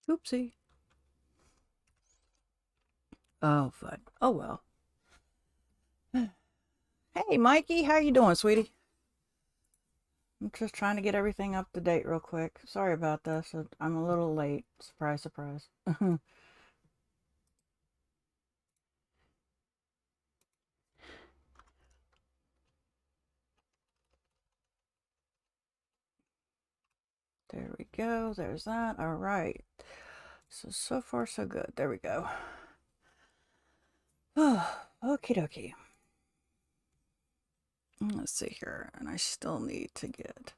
Oopsie. Oh, fun. Oh, well. Hey, Mikey, how you doing, sweetie? I'm just trying to get everything up to date real quick. Sorry about this. I'm a little late. Surprise, surprise. There we go. There's that. All right. So far, so good. There we go. Oh, okie dokie. Let's see here. And I still need to get.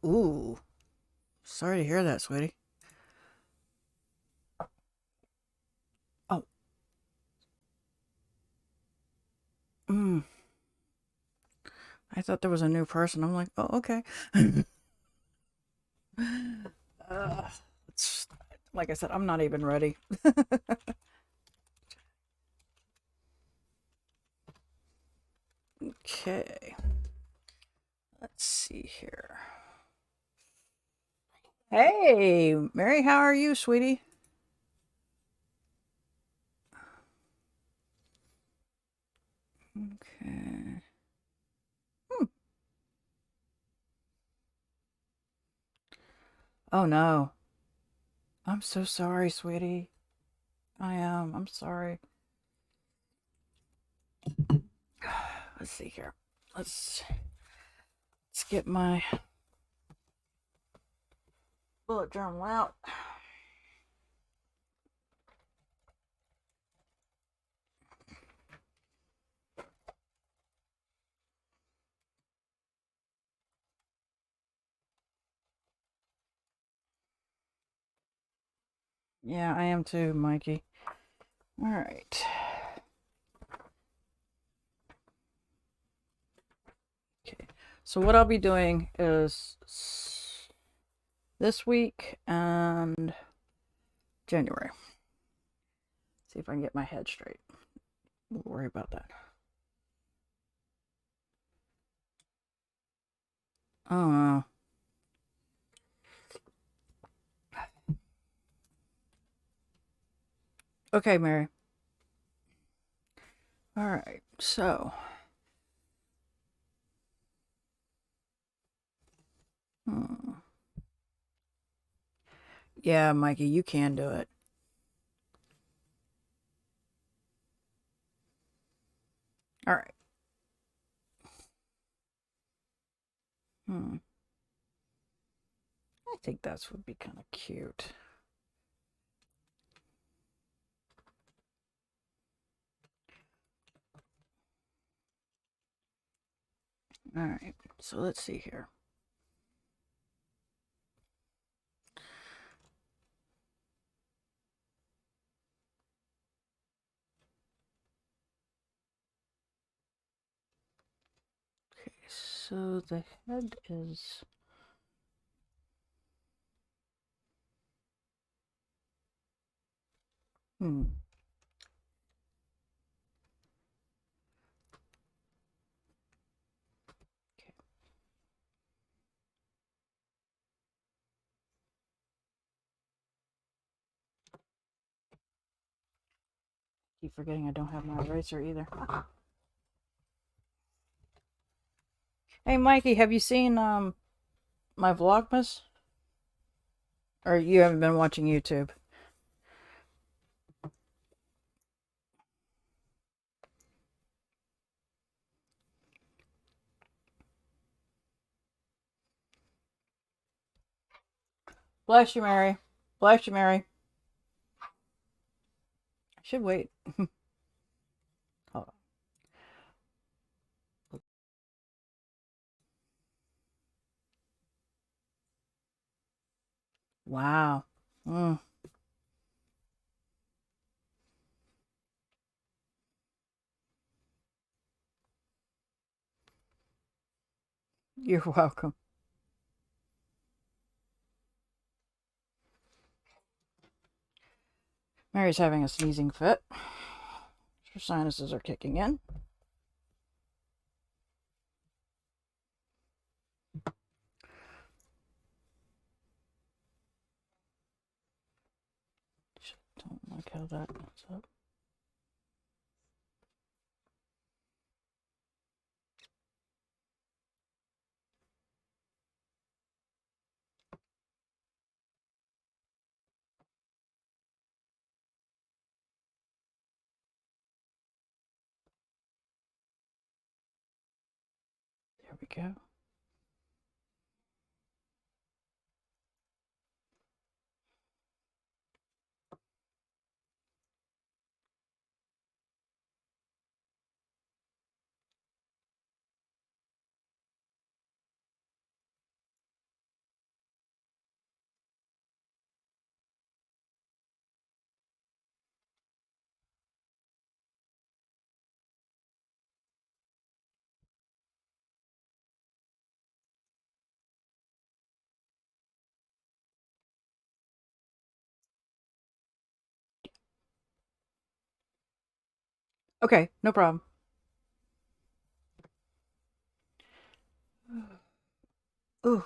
Ooh. Sorry to hear that, sweetie. Oh. Mm. I thought there was a new person. I'm like, oh, okay. It's, like I said, I'm not even ready. Okay. Let's see here. Hey, Mary, how are you, sweetie? Okay. Oh no. I'm so sorry, sweetie. I am. I'm sorry. Let's see here. Let's get my bullet journal out. Yeah, I am too, Mikey. All right. Okay. So what I'll be doing is this week and January. See if I can get my head straight. We'll worry about that. Oh. Okay, Mary. All right. So. Yeah, Mikey, you can do it. All right. I think that would be kind of cute. All right. So let's see here. Okay, so the head is. Okay. Keep forgetting I don't have my eraser either. Hey, Mikey, have you seen my Vlogmas? Or you haven't been watching YouTube? Bless you, Mary. Bless you, Mary. I should wait. Hold on. Wow. Mm, you're welcome. Mary's having a sneezing fit. Her sinuses are kicking in. Don't like how that lines up. There we go. Okay, no problem. Ooh.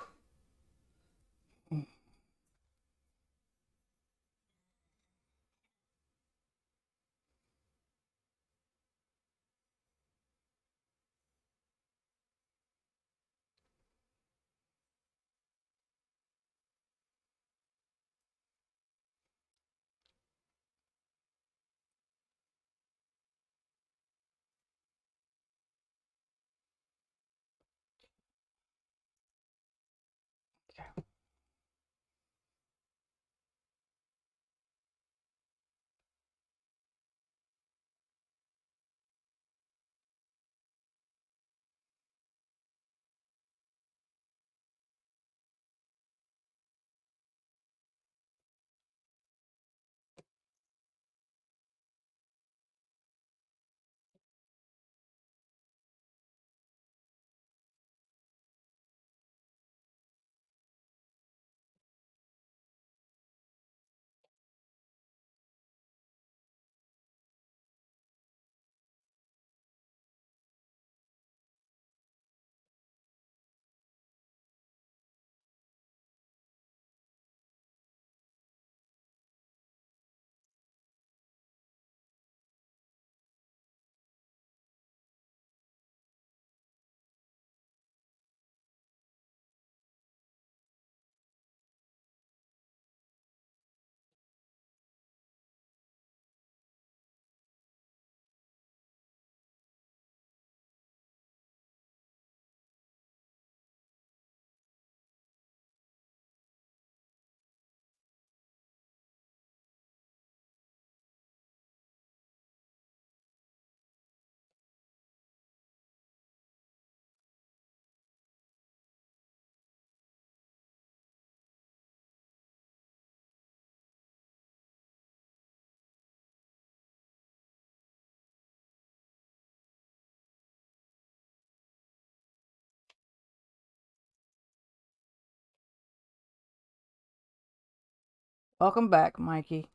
Okay. Welcome back, Mikey.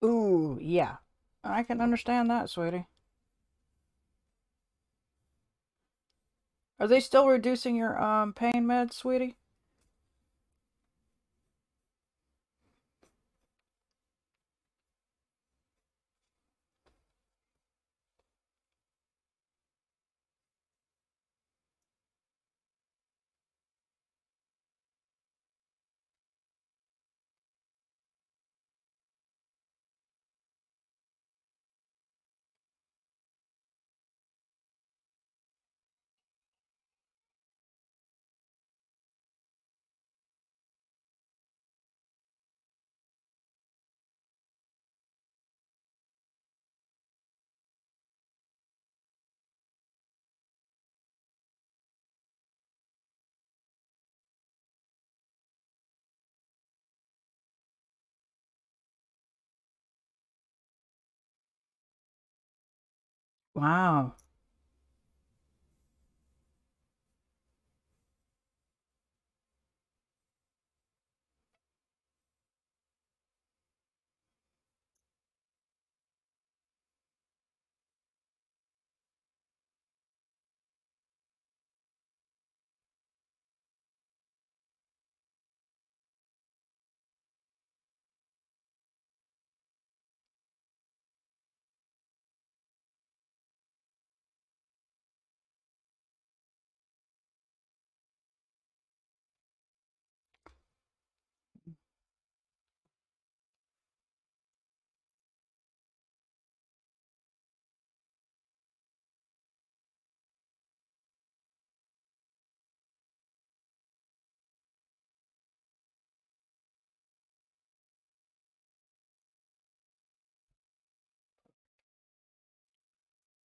Ooh, yeah. I can understand that, sweetie. Are they still reducing your pain meds, sweetie? Wow.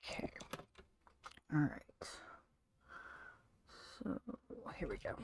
Okay. All right. So here we go.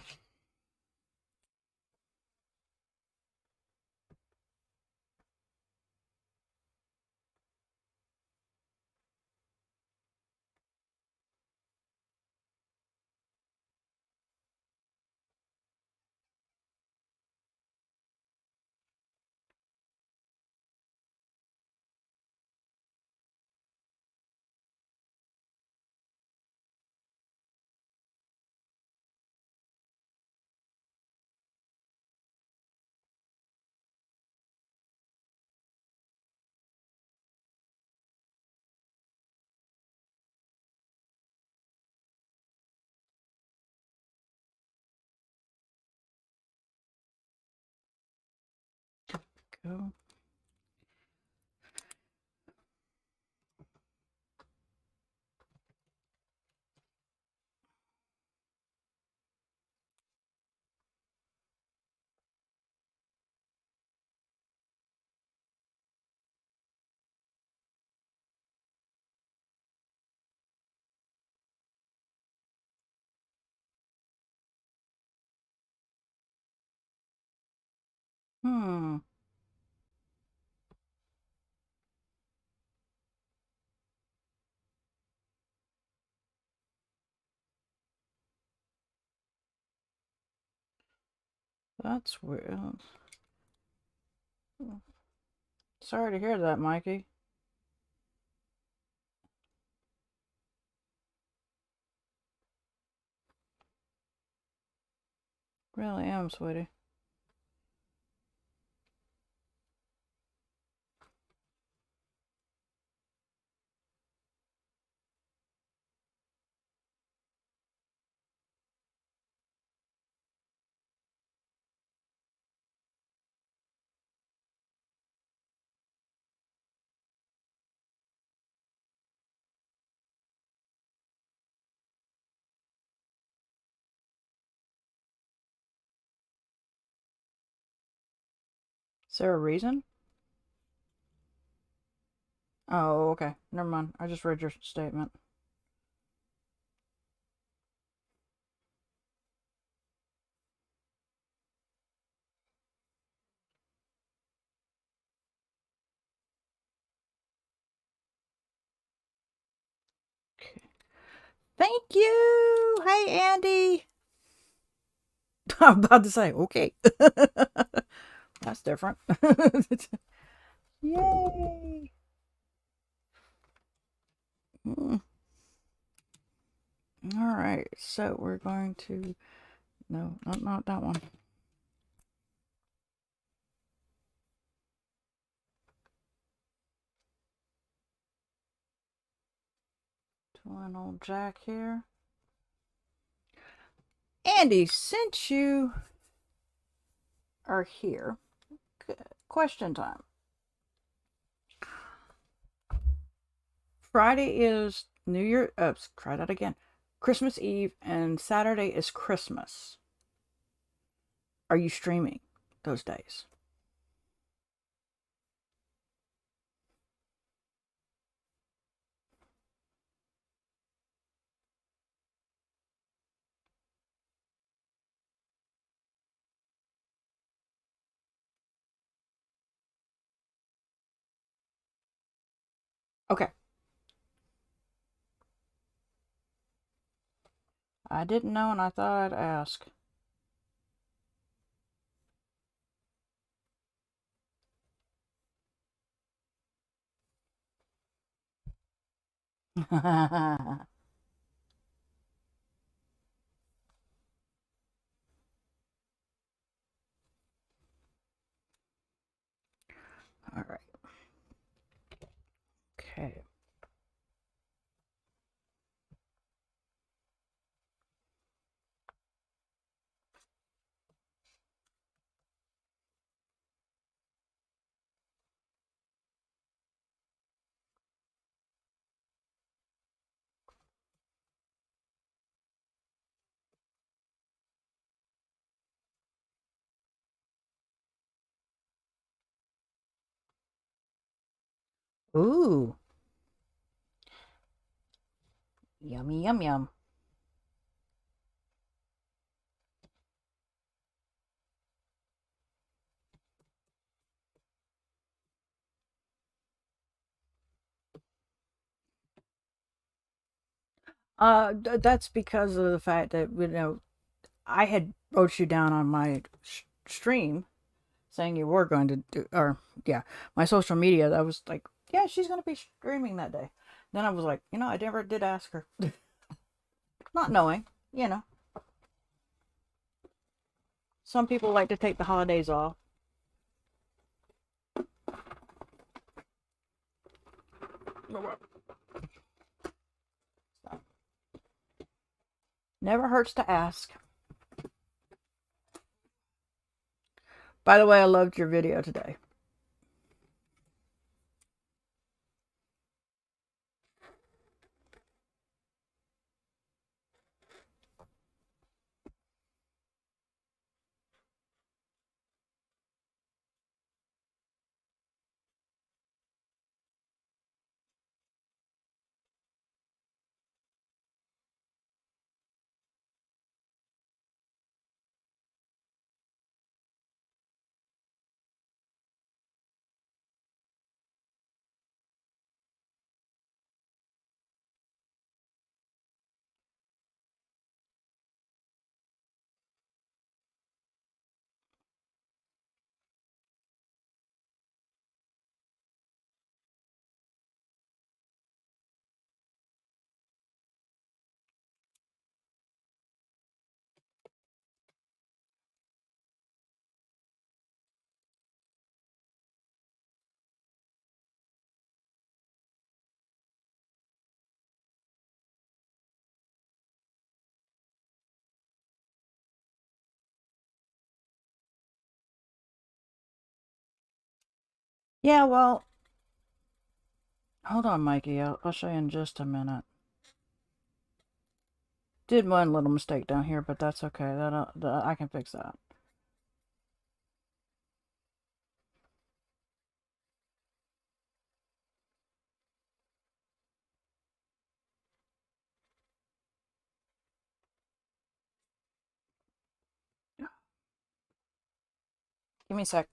Go. Hmm. That's weird. Sorry to hear that, Mikey. Really am, sweetie. Is there a reason? Oh, okay. Never mind. I just read your statement. Okay. Thank you. Hey, Andy. I'm about to say, okay. That's different. Yay! Mm. All right, so we're going to, no, not that one. Doing old Jack here. Andy, since you are here, question time. Friday is New Year. Try that again. Christmas Eve and Saturday is Christmas. Are you streaming those days? Okay. I didn't know and I thought I'd ask. All right. Okay. Ooh. Yummy, yum, yum. That's because of the fact that, I had wrote you down on my stream saying you were going to do, or yeah, my social media. I was like, yeah, she's going to be streaming that day. Then I was like, I never did ask her, not knowing, you know, some people like to take the holidays off. Never hurts to ask. By the way, I loved your video today. Yeah, well, hold on, Mikey. I'll show you in just a minute. Did one little mistake down here, but that's okay. I can fix that. Give me a sec.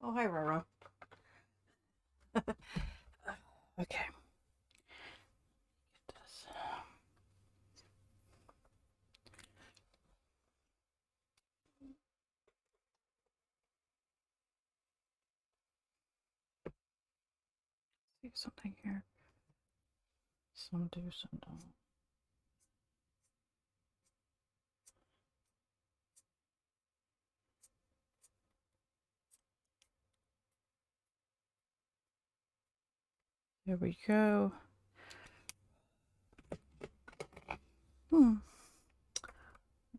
Oh, hi, Roro. Okay. See something here. Some do, some don't. There we go. Let's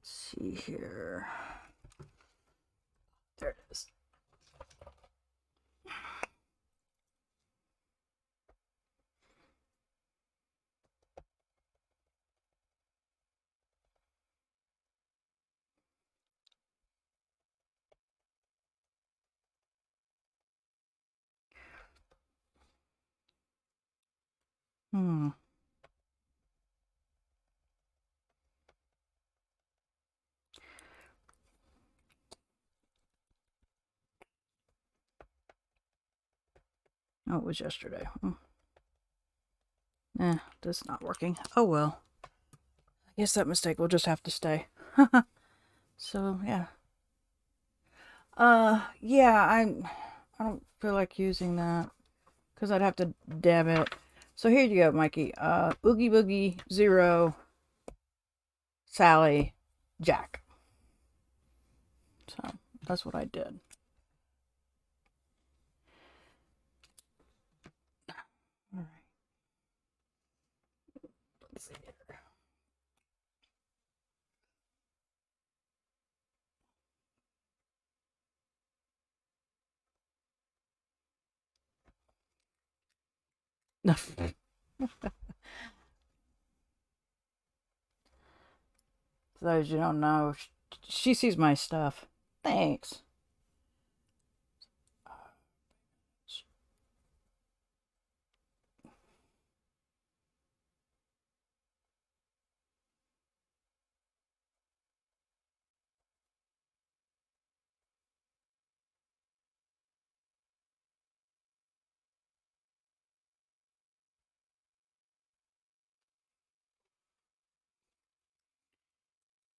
see here. There it is. Hmm. Oh, it was yesterday. That's not working. Oh well. I guess that mistake will just have to stay. So yeah. Yeah, I don't feel like using that because I'd have to dab it. So here you go, Mikey. Oogie Boogie, Zero, Sally, Jack. So that's what I did. All right. Let's see here. For those you don't know, she sees my stuff. Thanks.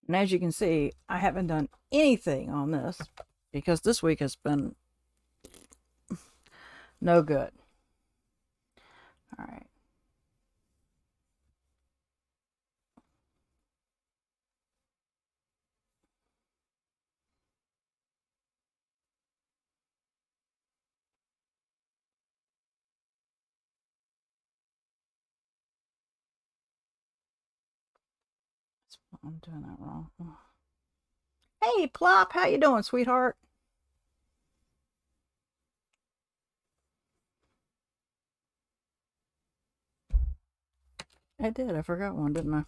And as you can see, I haven't done anything on this because this week has been no good. All right. I'm doing that wrong. Hey, Plop, how you doing, sweetheart? I did. I forgot one, didn't I?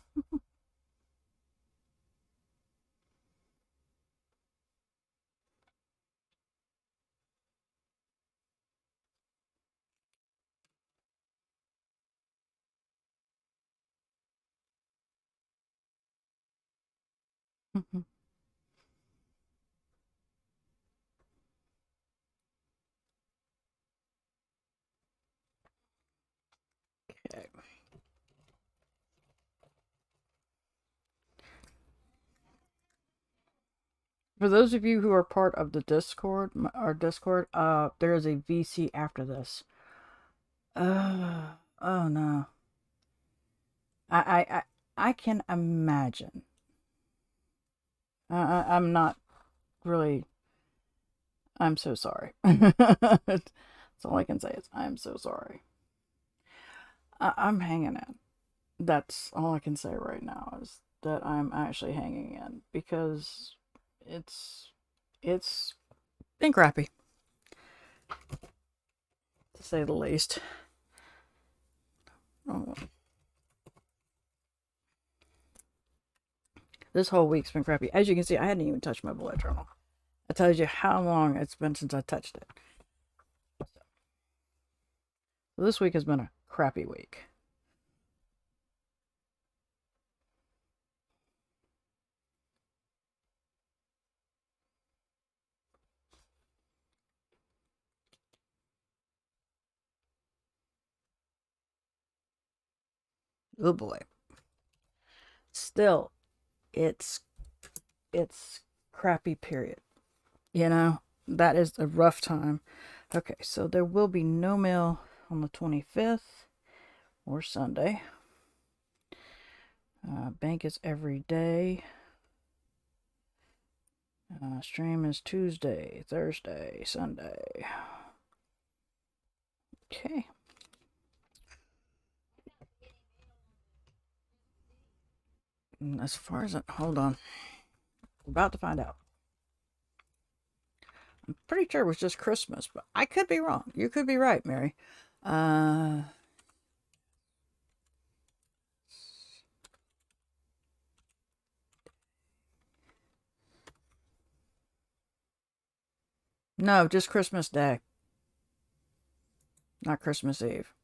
Okay. For those of you who are part of the Discord, our Discord, there is a VC after this. Oh no. I can imagine. I'm not really. I'm so sorry. That's all I can say is I'm so sorry. I'm hanging in. That's all I can say right now is that I'm actually hanging in because it's been crappy to say the least. Oh. This whole week's been crappy. As you can see, I hadn't even touched my bullet journal. That tells you how long it's been since I touched it. So this week has been a crappy week. Oh boy. Still, it's crappy period. You know, that is a rough time. Okay, so there will be no mail on the 25th or Sunday. Bank is every day. Stream is Tuesday, Thursday, Sunday. Okay. As far as hold on, we're about to find out. I'm pretty sure it was just Christmas, but I could be wrong. You could be right, Mary. No, just Christmas Day, not Christmas Eve.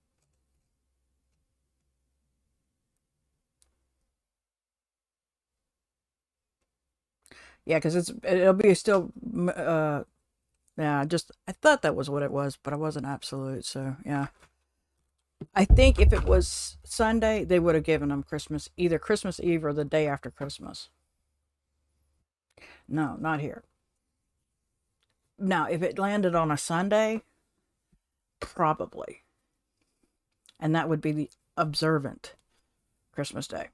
Yeah, because it'll be still. Yeah, I thought that was what it was, but I wasn't absolute. So yeah, I think if it was Sunday, they would have given them either Christmas Eve or the day after Christmas. No, not here. Now, if it landed on a Sunday, probably, and that would be the observant Christmas Day.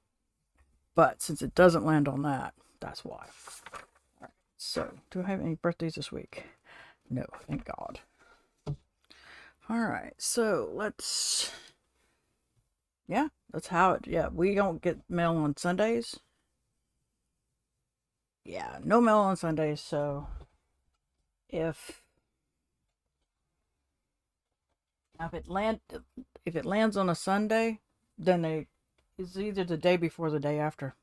But since it doesn't land on that, that's why. All right. So, do I have any birthdays this week? No, thank God. All right. So yeah, that's how it. Yeah, we don't get mail on Sundays. Yeah, no mail on Sundays. So if if it lands on a Sunday, then it's either the day before or the day after.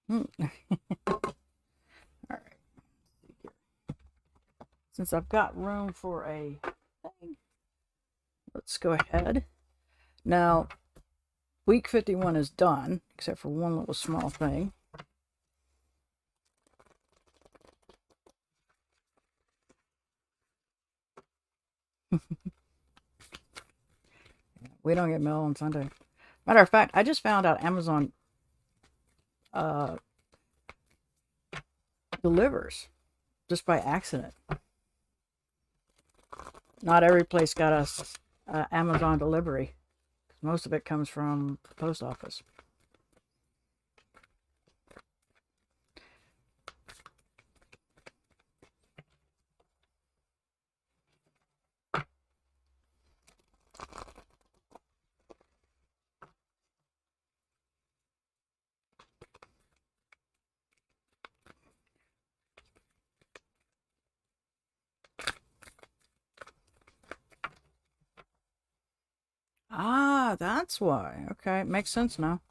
Hmm. All right. Since I've got room for a thing, let's go ahead. Now, week 51 is done, except for one little small thing. We don't get mail on Sunday. Matter of fact, I just found out Amazon delivers just by accident. Not every place got us Amazon delivery. Most of it comes from the post office. Ah, that's why. Okay, it makes sense now.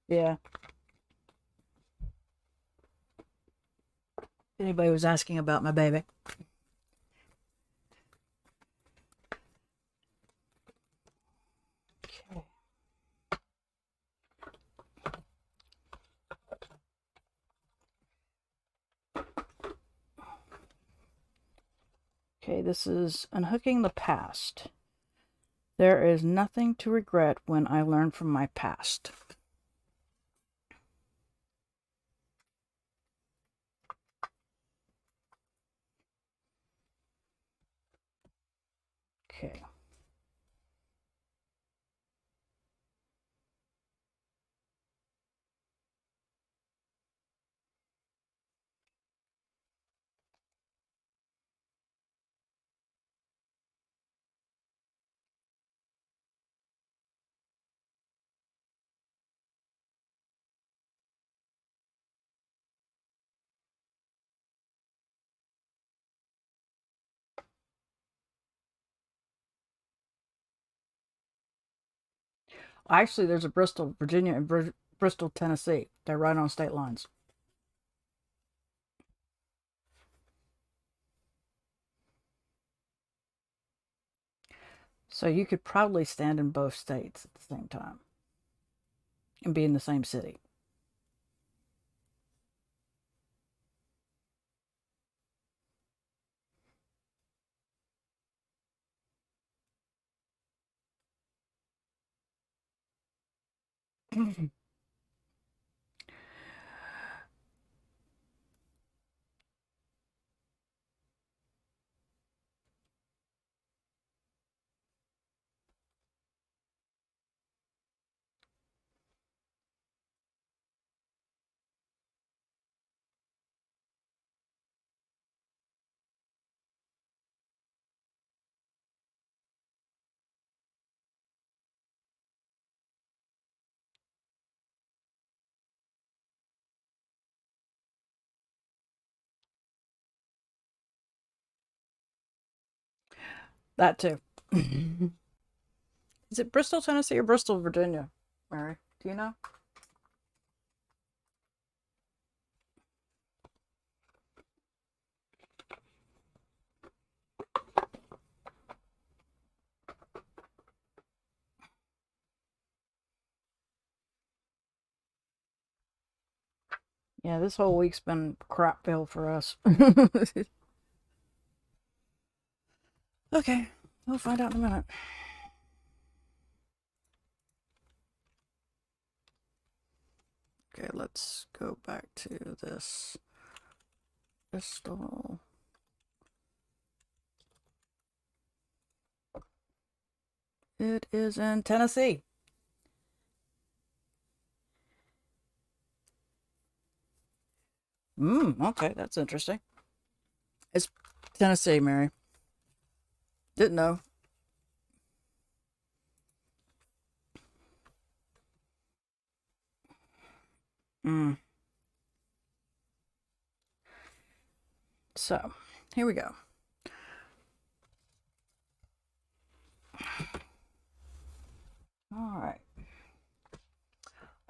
Yeah. Anybody was asking about my baby. Okay. Okay, this is Unhooking the Past. There is nothing to regret when I learn from my past. Okay. Actually, there's a Bristol, Virginia, and Bristol, Tennessee. They're right on state lines. So you could probably stand in both states at the same time and be in the same city. That too. Is it Bristol, Tennessee or Bristol, Virginia, Mary? Do you know? Yeah, this whole week's been crapville for us. Okay, we'll find out in a minute. Okay, let's go back to this Bristol. It is in Tennessee. Okay, that's interesting. It's Tennessee, Mary. Didn't know. Mm. So, here we go. All right.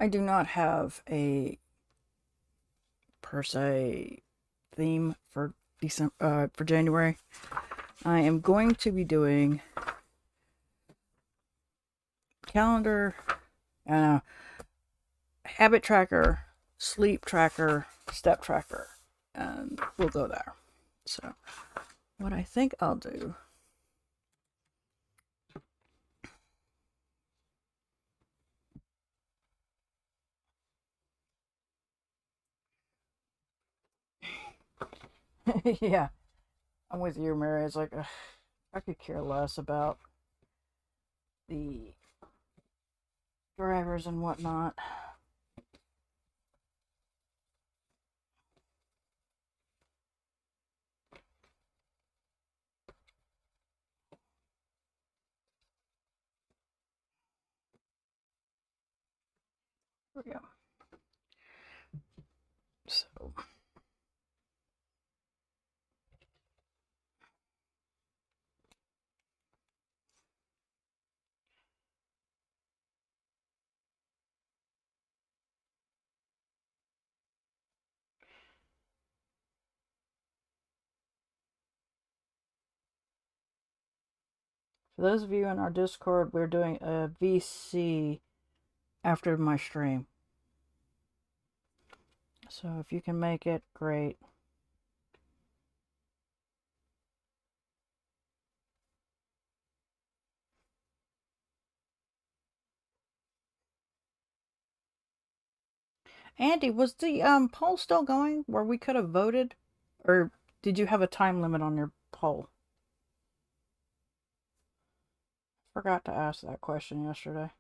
I do not have a per se theme for December for January. I am going to be doing calendar, habit tracker, sleep tracker, step tracker, and we'll go there. So, what I think I'll do. Yeah, I'm with you, Mary. It's like, I could care less about the drivers and whatnot. Here we go. So, for those of you in our Discord, we're doing a VC after my stream. So if you can make it, great. Andy, was the poll still going where we could have voted? Or did you have a time limit on your poll? Forgot to ask that question yesterday.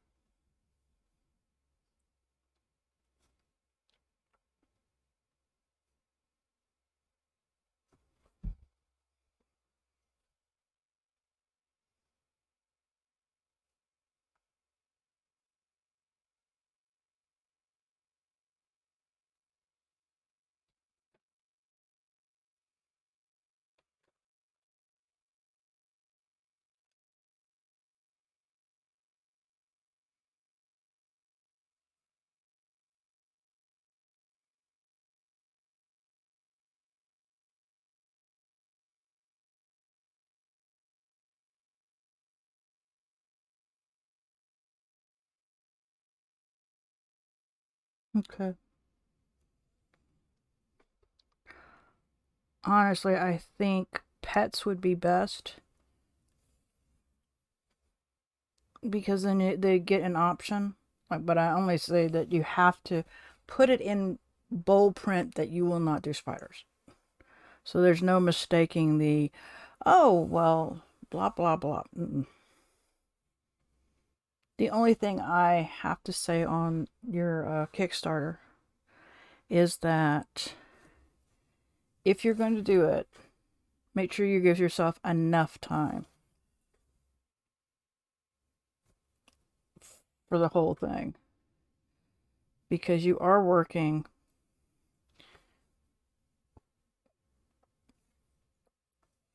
Okay. Honestly, I think pets would be best because then they get an option. Like, but I only say that you have to put it in bold print that you will not do spiders. So there's no mistaking the, oh, well, blah, blah, blah. Mm-mm. The only thing I have to say on your Kickstarter is that if you're going to do it, make sure you give yourself enough time for the whole thing because you are working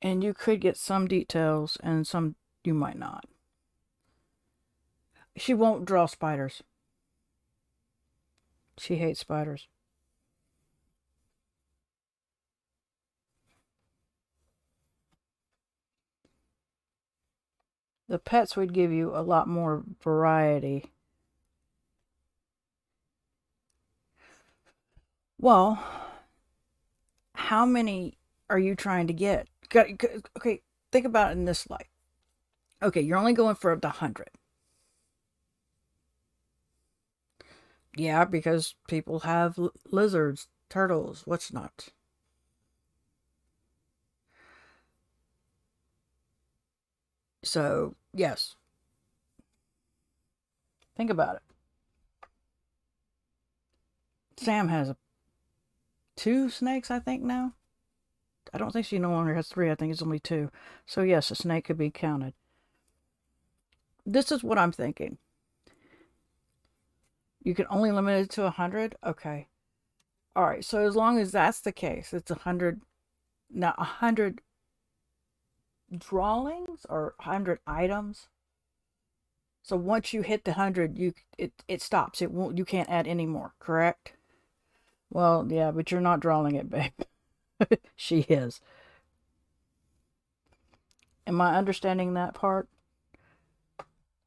and you could get some details and some you might not. She won't draw spiders. She hates spiders. The pets would give you a lot more variety. Well, how many are you trying to get? Okay, think about it in this light. Okay, you're only going for the 100. Yeah, because people have lizards, turtles, what's not. So, yes, think about it. Sam has two snakes, I think, now. I don't think she no longer has three. I think it's only two. So, yes, a snake could be counted. This is what I'm thinking. You can only limit it to 100? Okay. All right. So, as long as that's the case, it's 100. Now, 100 drawings or 100 items. So once you hit the 100, it stops. It won't. You can't add any more. Correct? Well, yeah, but you're not drawing it, babe. She is. Am I understanding that part?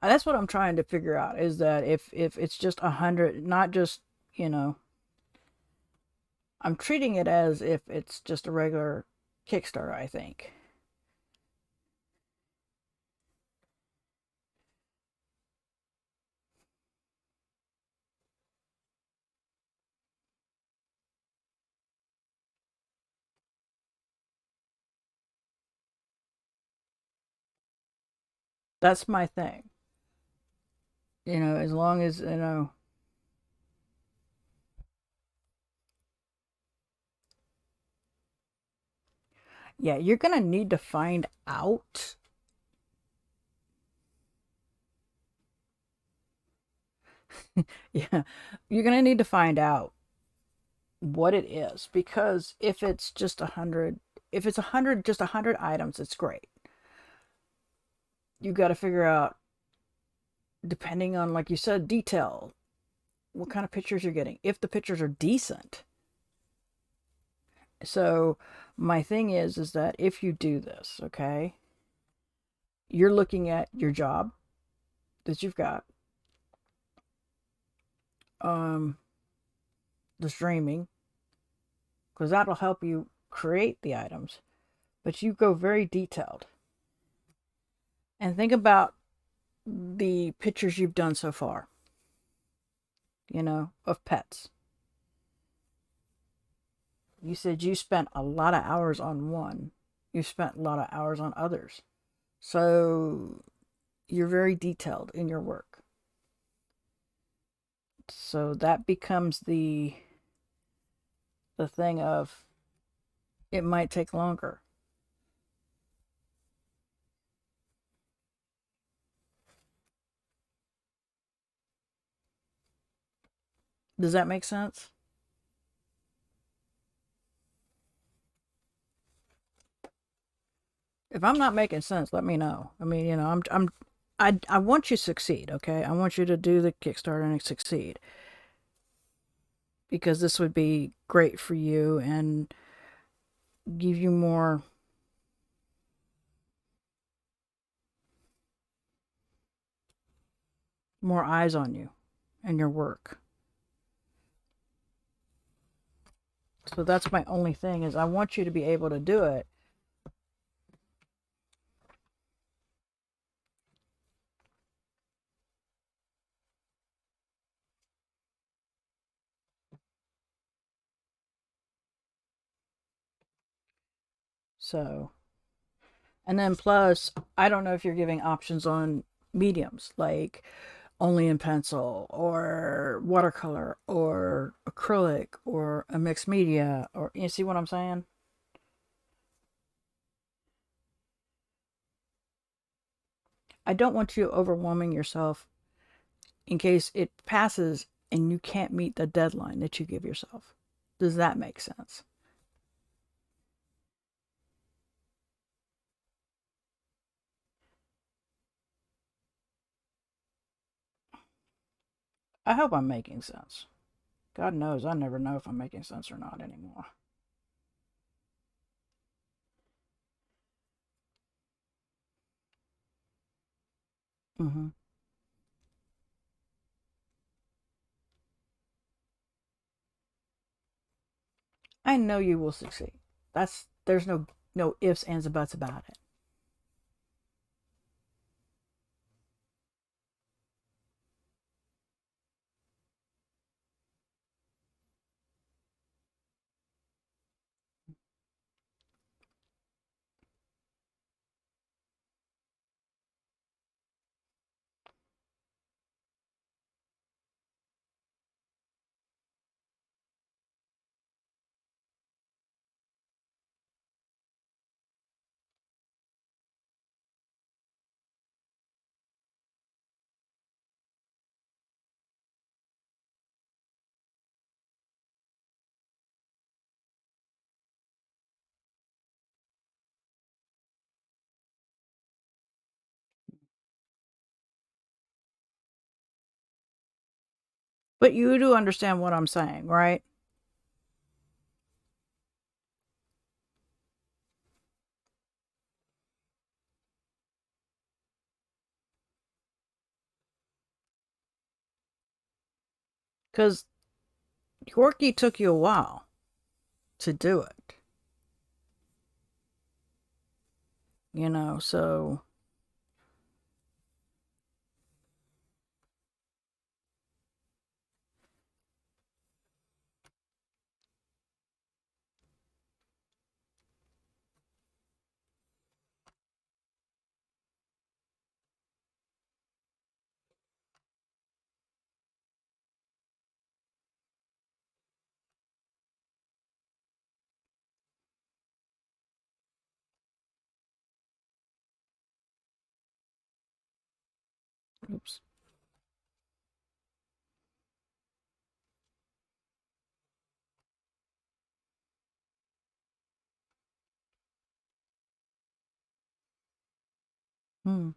That's what I'm trying to figure out. Is that if it's just 100, not just you know, I'm treating it as if it's just a regular Kickstarter. I think that's my thing. As long as yeah, you're gonna need to find out. Yeah, you're gonna need to find out what it is because if it's just 100, if it's 100, just 100 items, it's great. You got to figure out, depending on, like you said, detail, what kind of pictures you're getting, if the pictures are decent. So my thing is that if you do this, okay, you're looking at your job that you've got, um the streaming, because that'll help you create the items, but you go very detailed and think about the pictures you've done so far, of pets. You said you spent a lot of hours on one. You spent a lot of hours on others. So you're very detailed in your work. So that becomes the thing of it might take longer. Does that make sense? If I'm not making sense, let me know. I mean, I want you to succeed, okay? I want you to do the Kickstarter and succeed because this would be great for you and give you more eyes on you and your work. So that's my only thing, is I want you to be able to do it. So, and then plus, I don't know if you're giving options on mediums, like only in pencil or watercolor or acrylic or a mixed media, or you see what I'm saying? I don't want you overwhelming yourself in case it passes and you can't meet the deadline that you give yourself. Does that make sense? I hope I'm making sense. God knows I never know if I'm making sense or not anymore. Hmm. I know you will succeed. There's no ifs, ands, and buts about it. But you do understand what I'm saying, right? Because Yorkie took you a while to do it, so oops. Hmm.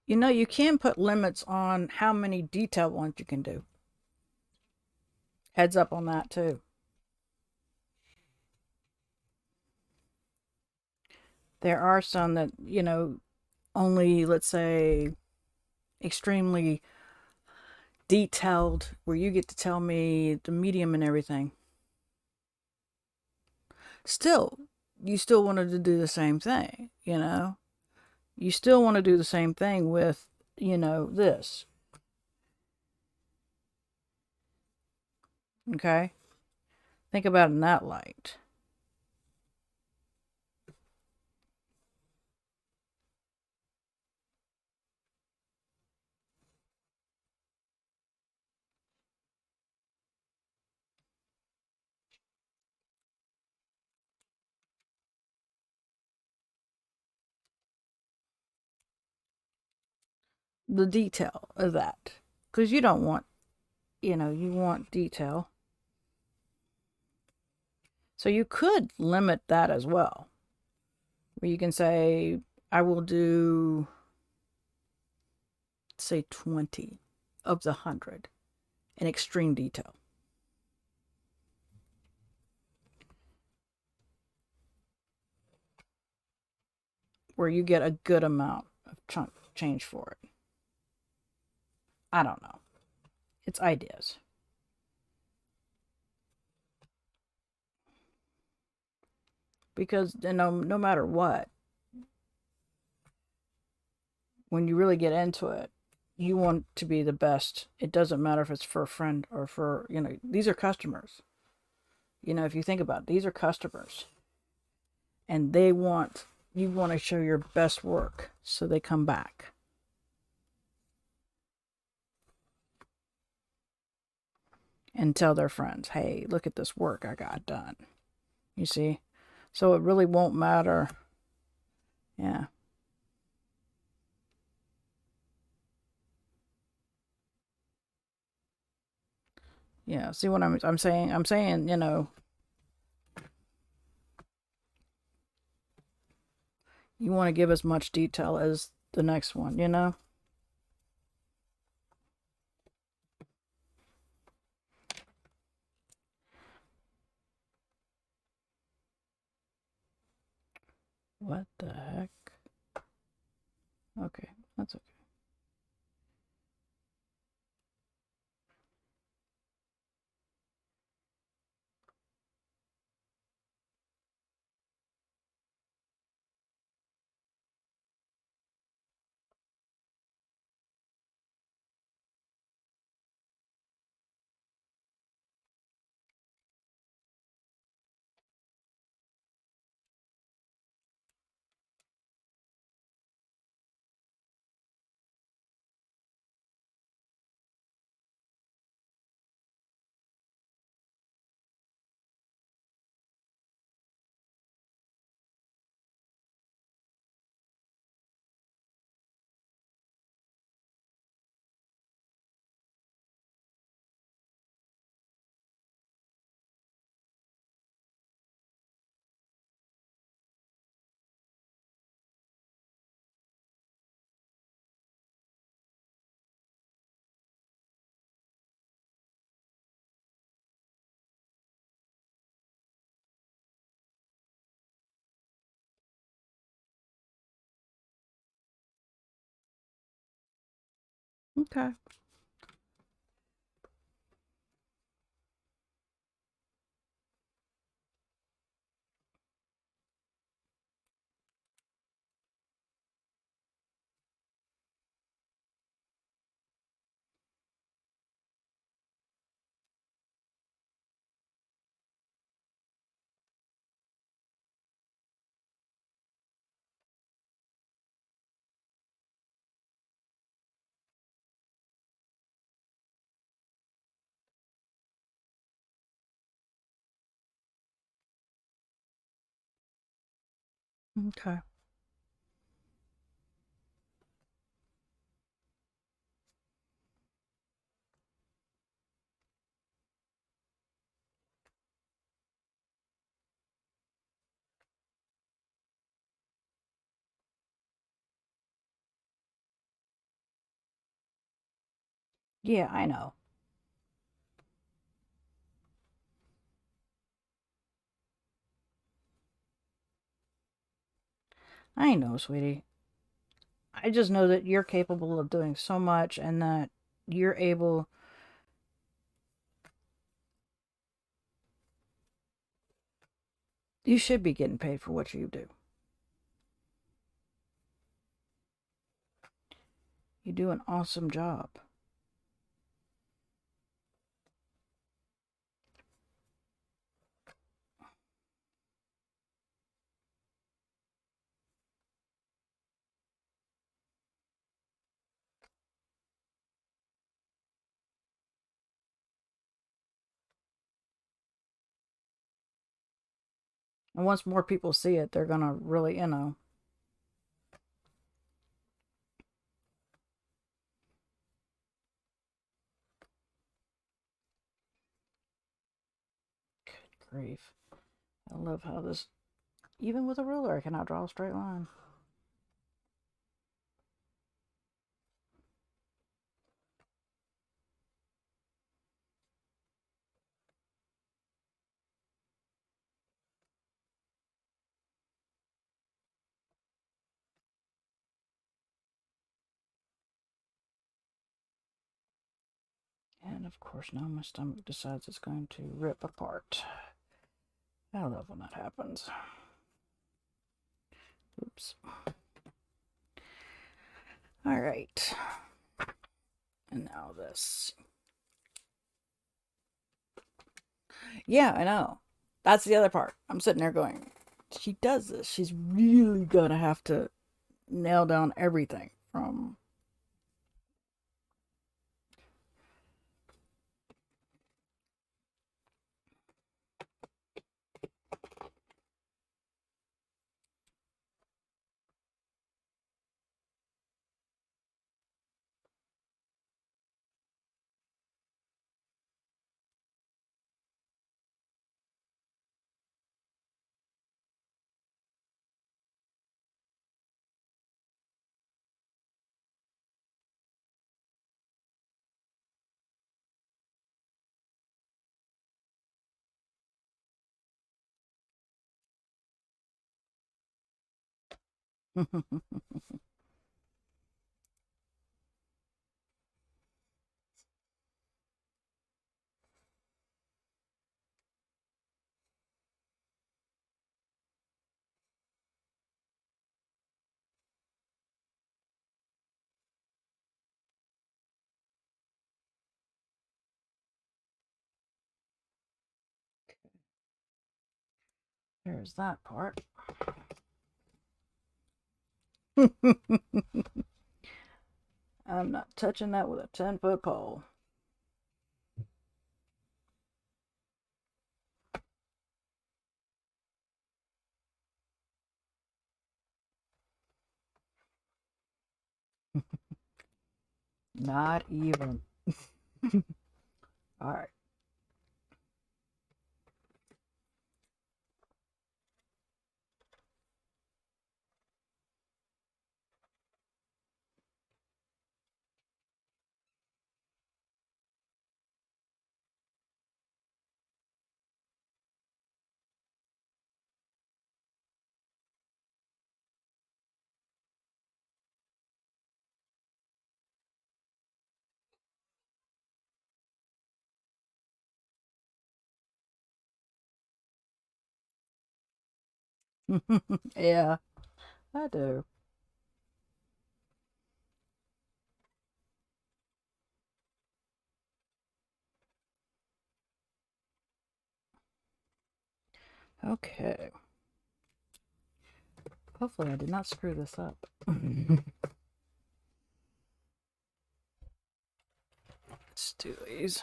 You can put limits on how many detailed ones you can do. Heads up on that too. There are some that, only, let's say, extremely detailed, where you get to tell me the medium and everything. Still, you still wanted to do the same thing. You still want to do the same thing with, this. Okay? Think about it in that light. The detail of that. Because you don't want, you want detail. So you could limit that as well, where you can say, I will do, say, 20 of the 100 in extreme detail, where you get a good amount of chunk change for it. I don't know. It's ideas. Because no matter what, when you really get into it, you want to be the best. It doesn't matter if it's for a friend or for, these are customers. If you think about it, these are customers and you want to show your best work so they come back and tell their friends, hey, look at this work I got done. You see? So it really won't matter. Yeah. Yeah. See what I'm saying? I'm saying, you want to give as much detail as the next one. What the heck? Okay, that's okay. Okay. Okay. Yeah, I know. I know, sweetie. I just know that you're capable of doing so much and that you're able, you should be getting paid for what you do. You do an awesome job. And once more people see it, they're going to really. Good grief. I love how this, even with a ruler, I cannot draw a straight line. And of course, now my stomach decides it's going to rip apart. I love when that happens. Oops. All right. And now this. Yeah, I know. That's the other part. I'm sitting there going, she does this. She's really going to have to nail down everything from. There's that part. I'm not touching that with a 10-foot pole. Not even. All right. Yeah, I do. Okay. Hopefully I did not screw this up. Let's do these.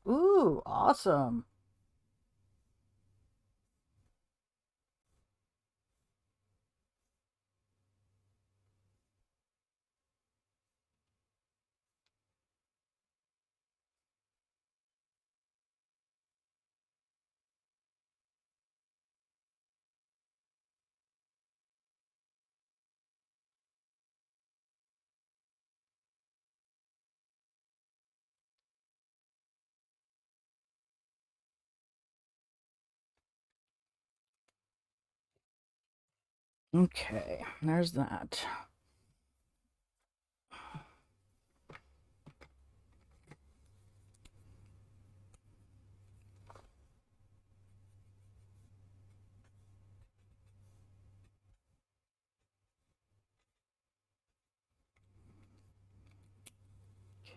Ooh, awesome. Okay, there's that.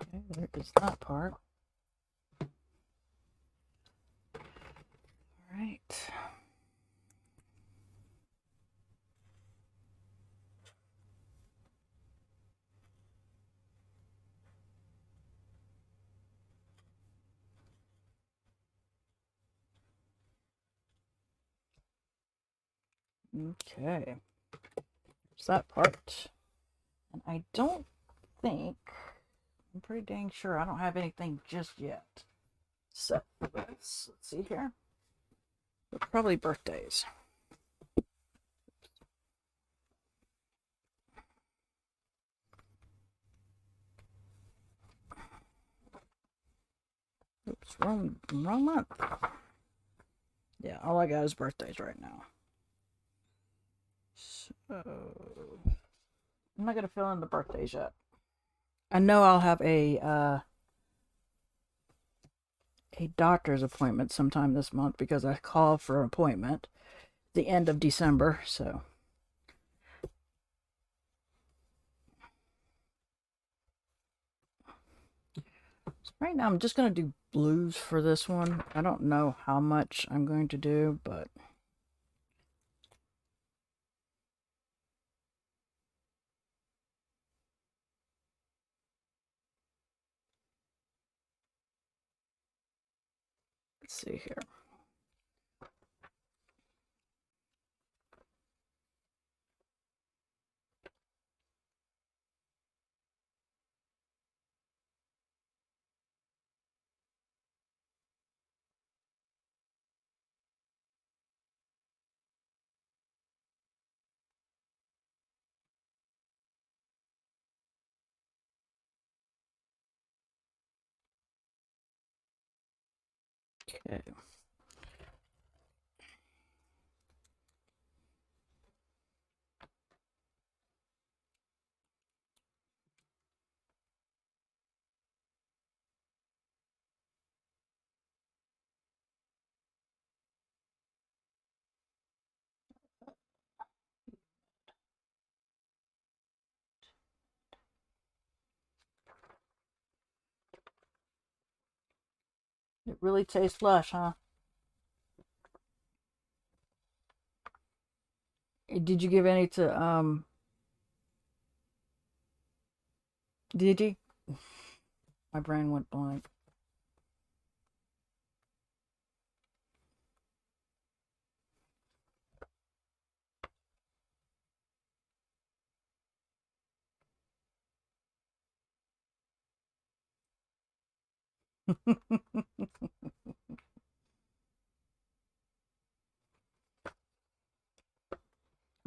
Okay, there is that part. All right. Okay. There's that part. And I don't think, I'm pretty dang sure I don't have anything just yet set for this. Let's see here. But probably birthdays. Oops, wrong month. Yeah, all I got is birthdays right now. I'm not gonna fill in the birthdays yet. I know I'll have a doctor's appointment sometime this month because I called for an appointment the end of December. So right now I'm just gonna do blues for this one. I don't know how much I'm going to do, but let's see here. Okay. It really tastes lush, huh? Did you give any to did you? My brain went blank.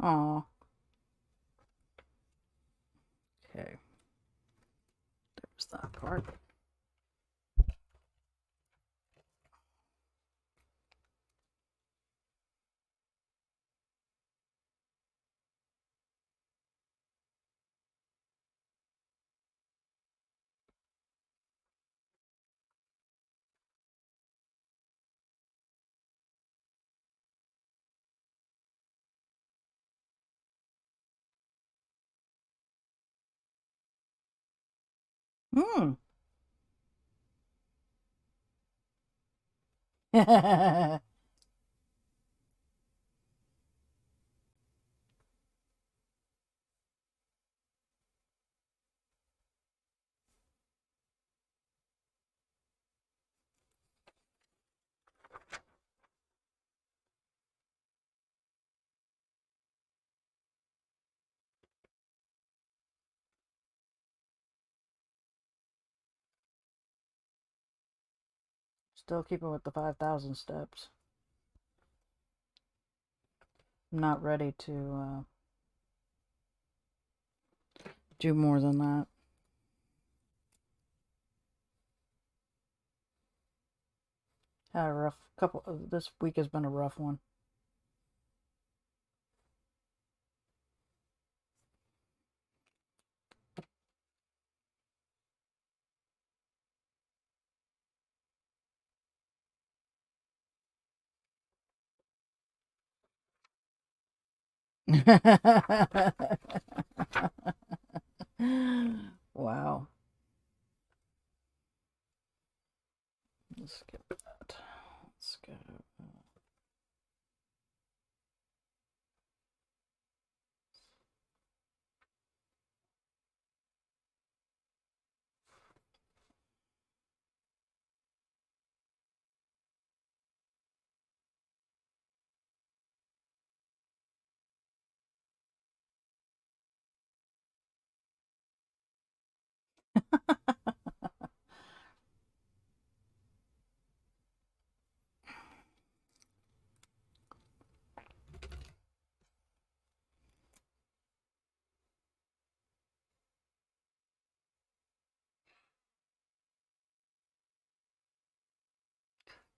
Aw. Okay. There's that part. Hmm. Still keeping with the 5,000 steps. I'm not ready to do more than that. Had a rough couple of, this week has been a rough one. Wow. Let's skip that. Let's go.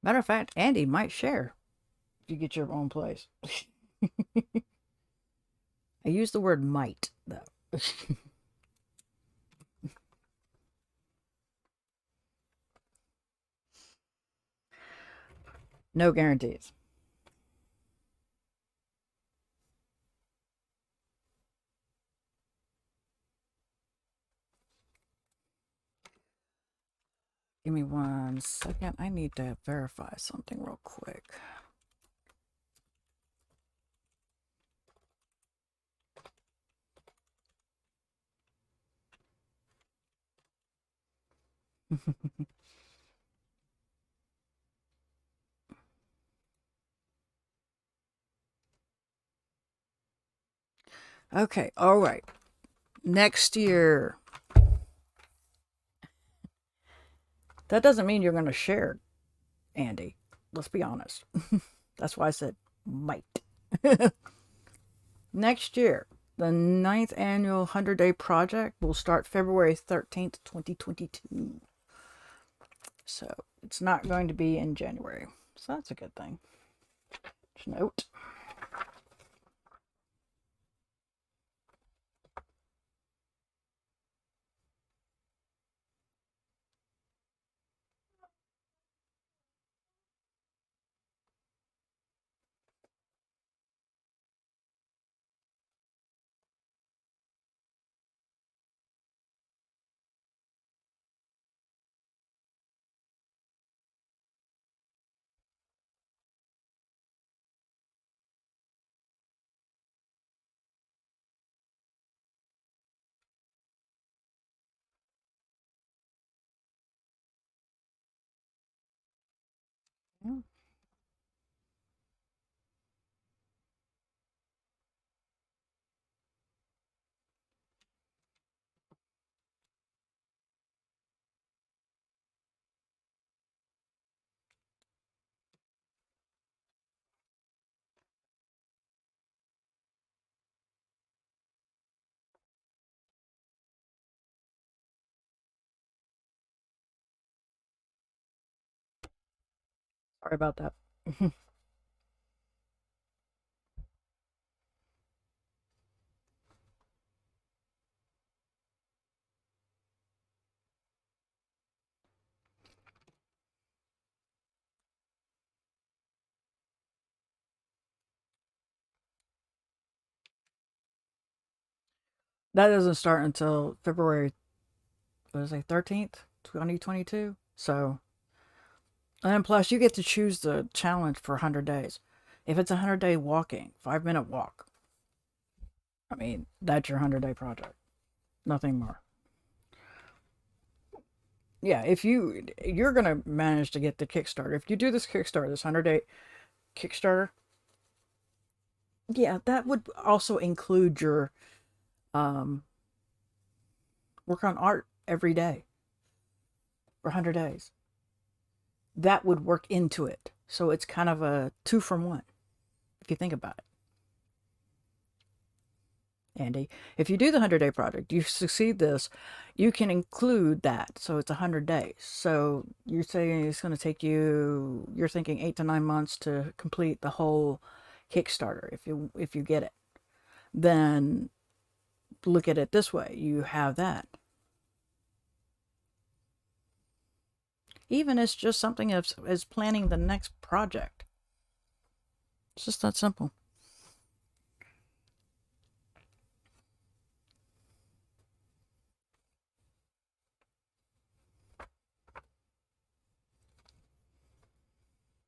Matter of fact, Andy might share if you get your own place. I use the word might, though. No guarantees. Give me 1 second. I need to verify something real quick. Okay, all right. Next year. That doesn't mean you're going to share, Andy. Let's be honest. That's why I said might. Next year, the 9th annual 100-day project will start February 13th, 2022. So it's not going to be in January. So that's a good thing. Just note. Yeah. Sorry about that. That doesn't start until February, what is it, 13th, 2022. So, and then plus you get to choose the challenge for 100 days. If it's a 100-day walking, 5-minute walk, I mean, that's your 100-day project. Nothing more. Yeah, if you're going to manage to get the Kickstarter. If you do this Kickstarter, this 100-day Kickstarter, yeah, that would also include your um work on art every day for 100 days. That would work into it. So it's kind of a 2 from 1 if you think about it. Andy, if you do the 100-day project, you succeed this, you can include that. So it's 100 days. So you're saying it's going to take you, you're thinking 8 to 9 months to complete the whole Kickstarter if you get it. Then look at it this way. You have that. Even as just something as planning the next project. It's just that simple.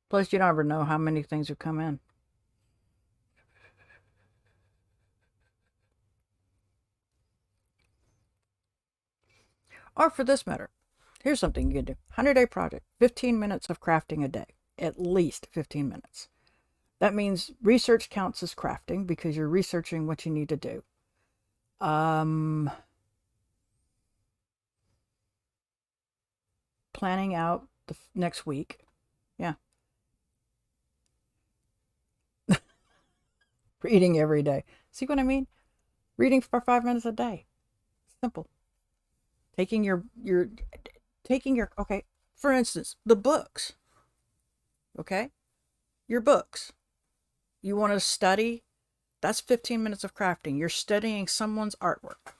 Plus, you never know how many things have come in. Or for this matter, here's something you can do. 100-day project, 15 minutes of crafting a day. At least 15 minutes. That means research counts as crafting because you're researching what you need to do. Planning out the next week. Yeah. Reading every day. See what I mean? Reading for 5 minutes a day. Simple. Taking your okay, for instance, the books. Okay? Your books. You want to study That's 15 minutes of crafting. You're studying someone's artwork.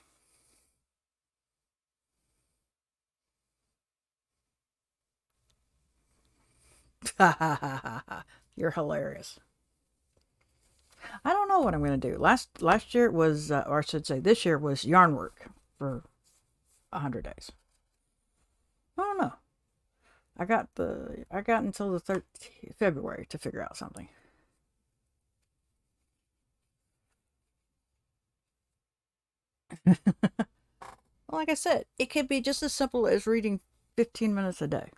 Ha ha ha ha ha. You're hilarious. I don't know what I'm going to do. Last year was, or I should say this year was yarn work for 100 days. I don't know. I got until the 13th February to figure out something. Like I said, it could be just as simple as reading 15 minutes a day.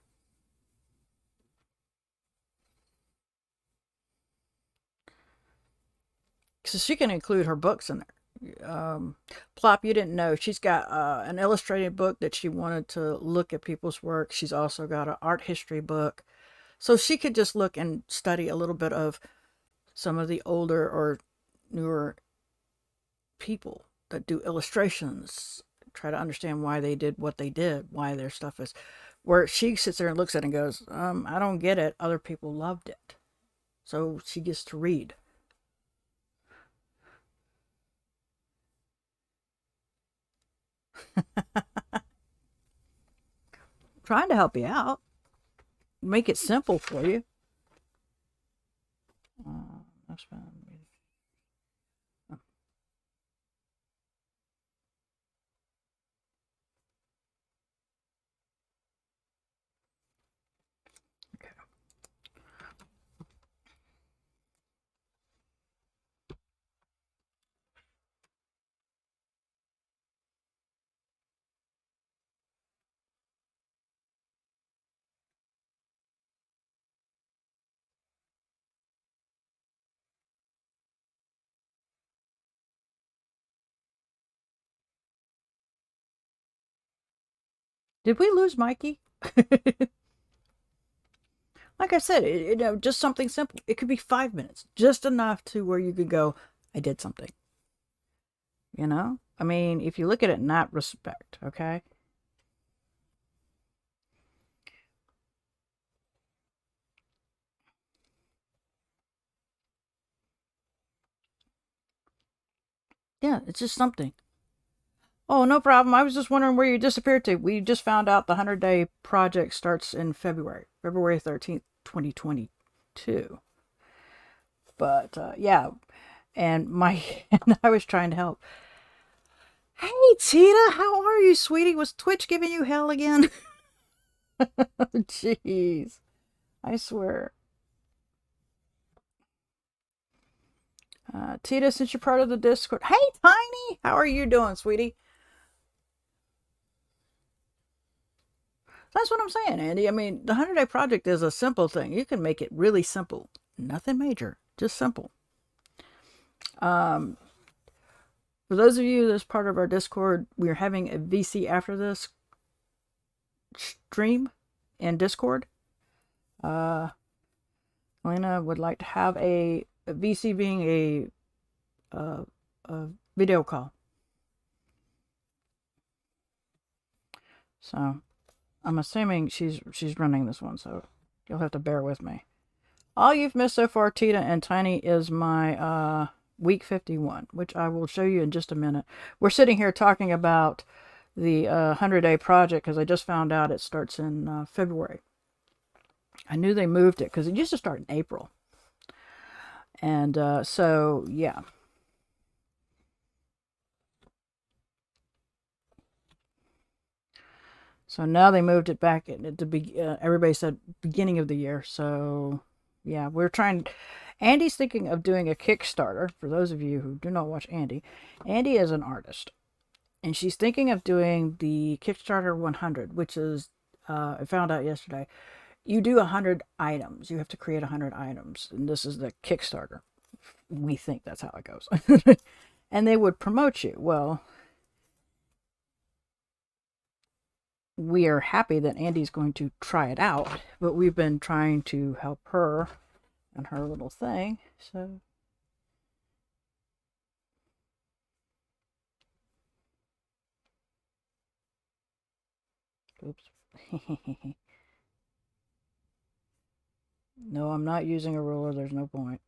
So she can include her books in there. Plop, you didn't know, she's got an illustrated book that she wanted to look at people's work. She's also got an art history book. So she could just look and study a little bit of some of the older or newer people that do illustrations, try to understand why they did what they did, why their stuff is. Where she sits there and looks at it and goes, I don't get it. Other people loved it. So she gets to read. Trying to help you out, make it simple for you. That's fine. Okay. Did we lose Mikey? Like I said, just something simple. It could be 5 minutes, just enough to where you could go, I did something. You know? I mean, if you look at it in that respect, okay? Yeah, it's just something. Oh, no problem. I was just wondering where you disappeared to. We just found out the 100-day project starts in February 13th, 2022. But yeah, and my and I was trying to help. Hey, Tita, how are you, sweetie? Was Twitch giving you hell again? Jeez, I swear. Tita, since you're part of the Discord, hey, Tiny, how are you doing, sweetie? That's what I'm saying, Andy. I mean, the 100-day project is a simple thing. You can make it really simple. Nothing major, just simple. For those of you that's part of our Discord, we're having a VC after this stream in Discord. Lena would like to have a VC being a video call. So I'm assuming she's running this one, so you'll have to bear with me. All you've missed so far, Tita and Tiny, is my week 51, which I will show you in just a minute. We're sitting here talking about the 100-day project because I just found out it starts in February. I knew they moved it because it used to start in April. And so, yeah. So now they moved it back at the everybody said beginning of the year. So yeah, we're trying. Andy's thinking of doing a Kickstarter. For those of you who do not watch Andy, Andy is an artist, and she's thinking of doing the Kickstarter 100, which is I found out yesterday. You do 100 items. You have to create 100 items, and this is the Kickstarter. We think that's how it goes, and they would promote you. Well, we are happy that Andy's going to try it out, but we've been trying to help her and her little thing. So, oops. No, I'm not using a ruler. There's no point.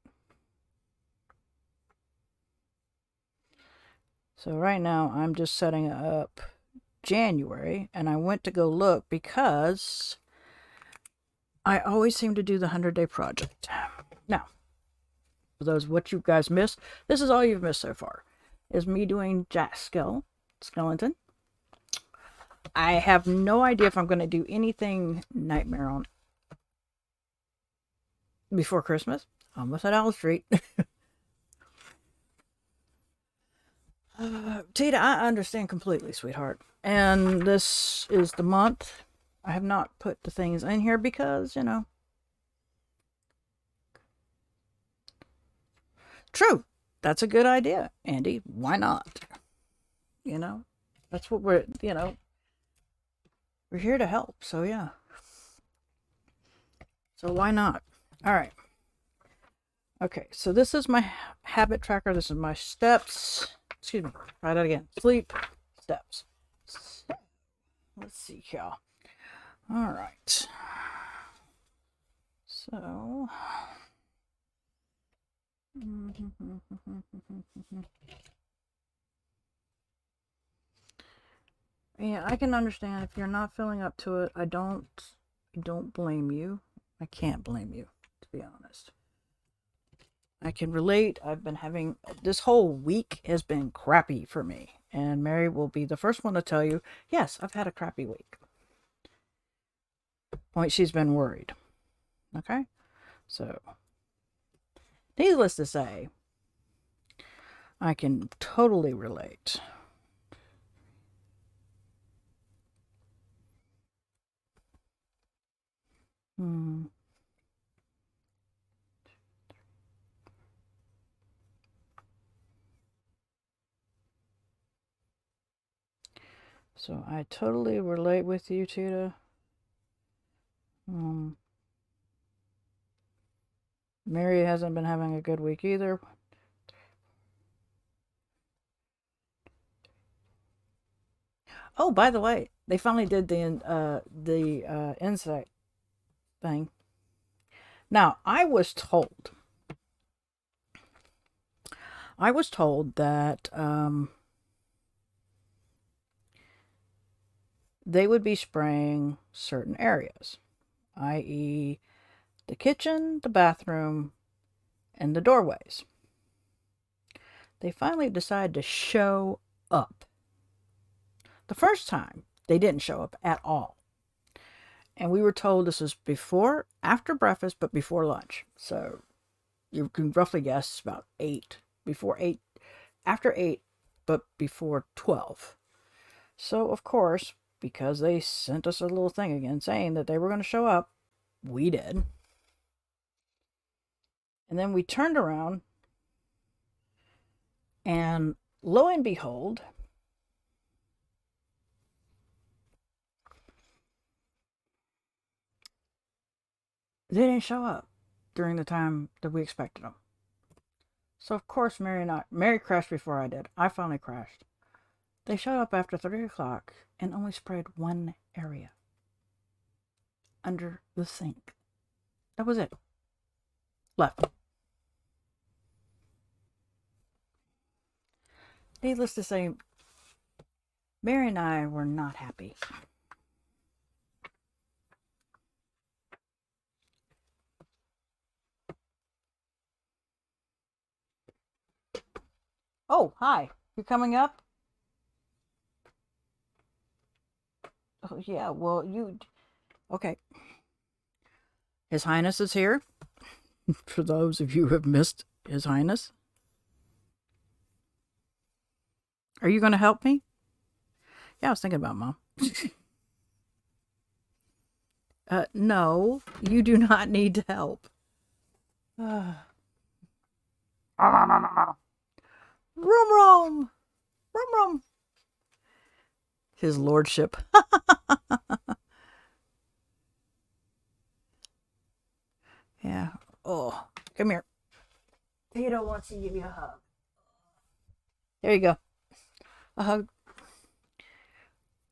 So right now I'm just setting up January, and I went to go look because I always seem to do the 100-day project. Now, for those what you guys missed, this is all you've missed so far, is me doing Jack Skellington. I have no idea if I'm going to do anything Nightmare on before Christmas. Almost at Owl Street. Tita, I understand completely, sweetheart. And this is the month. I have not put the things in here because, you know. True. That's a good idea, Andy. Why not? You know, that's what we're here to help. So, yeah. So, why not? All right. Okay, so this is my habit tracker. This is my steps. Excuse me. Try that again. Sleep, steps. So, let's see here. All right. So. Yeah, I can understand if you're not feeling up to it. I don't blame you. I can't blame you, to be honest. I can relate. I've been having this whole week has been crappy for me, and Mary will be the first one to tell you, yes, I've had a crappy week. Point, she's been worried. Okay, so needless to say, I can totally relate. So I totally relate with you, Tita. Mary hasn't been having a good week either. Oh, by the way, they finally did the insect thing. Now, I was told that they would be spraying certain areas, i.e. the kitchen, the bathroom, and the doorways. They finally decided to show up. The first time, they didn't show up at all. And we were told this was after breakfast, but before lunch. So you can roughly guess about 8, before 8, after 8, but before 12. So, of course, because they sent us a little thing again saying that they were going to show up, we did. And then we turned around, and lo and behold, they didn't show up during the time that we expected them. So, of course, Mary crashed before I did. I finally crashed. They showed up after 3 o'clock and only sprayed one area. Under the sink. That was it. Left. Needless to say, Mary and I were not happy. Oh, hi. You coming up? Oh, yeah, well, okay. His Highness is here. For those of you who have missed His Highness. Are you going to help me? Yeah, I was thinking about Mom. No, you do not need to help. Room, room! Room, room! His lordship. Yeah. Oh, come here. Tito wants to give you a hug. There you go. A hug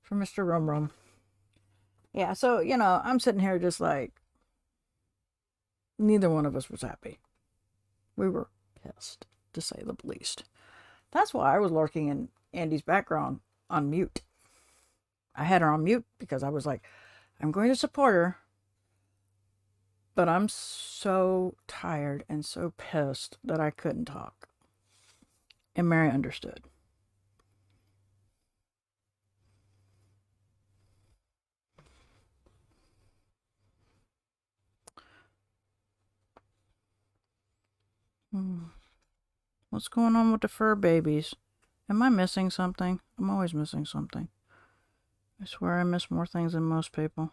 for Mr. Rum Rum. Yeah, so, I'm sitting here just like, neither one of us was happy. We were pissed, to say the least. That's why I was lurking in Andy's background on mute. I had her on mute because I was like, I'm going to support her, but I'm so tired and so pissed that I couldn't talk. And Mary understood. What's going on with the fur babies? Am I missing something? I'm always missing something. I swear I miss more things than most people.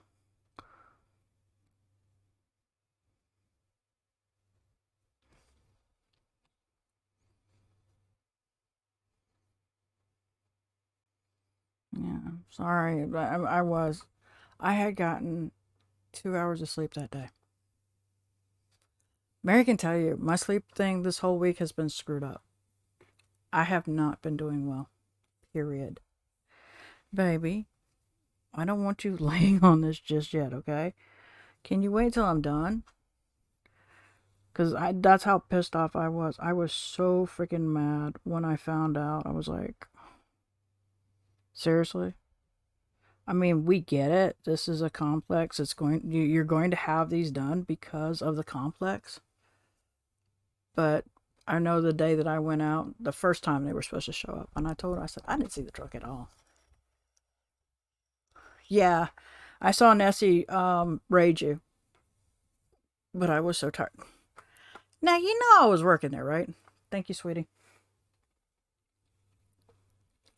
Yeah, sorry. I had gotten 2 hours of sleep that day. Mary can tell you, my sleep thing this whole week has been screwed up. I have not been doing well. Period. Baby, I don't want you laying on this just yet, okay? Can you wait till I'm done? Because that's how pissed off I was. I was so freaking mad when I found out. I was like, seriously? I mean, we get it. This is a complex. You're going to have these done because of the complex. But I know the day that I went out, the first time they were supposed to show up, and I told her, I said, I didn't see the truck at all. Yeah, I saw Nessie raid you, but I was so tired. Now, you know I was working there, right? Thank you, sweetie.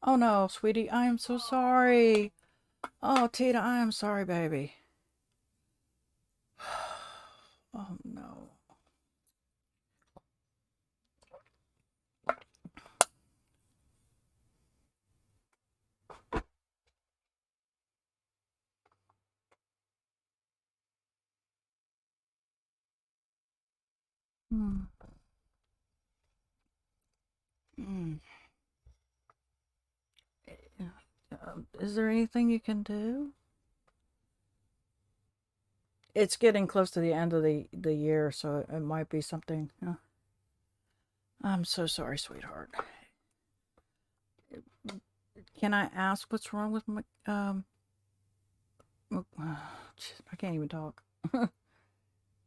Oh no, sweetie, I am so sorry. Oh, Tita, I am sorry, baby. Oh no. Hmm. Mm. Is there anything you can do? It's getting close to the end of the year, so it might be something. I'm so sorry, sweetheart. Can I ask what's wrong with my I can't even talk.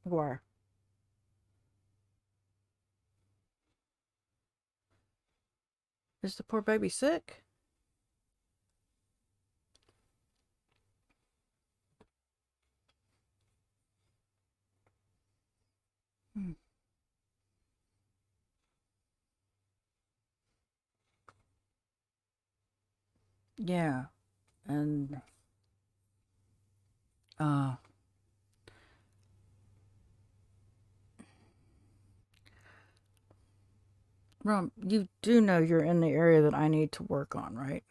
McGuire. Is the poor baby sick? Hmm. Yeah, and uh, Rom, you do know you're in the area that I need to work on, right?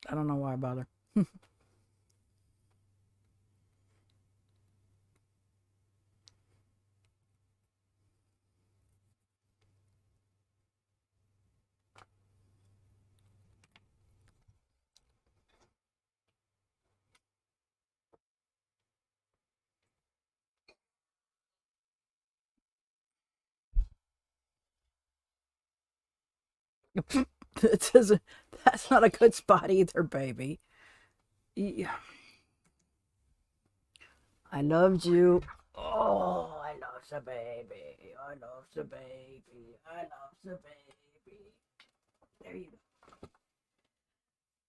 I don't know why I bother. It doesn't. That's not a good spot either, baby. Yeah. I loved you. Oh, I love the baby. I love the baby. I love the baby. There you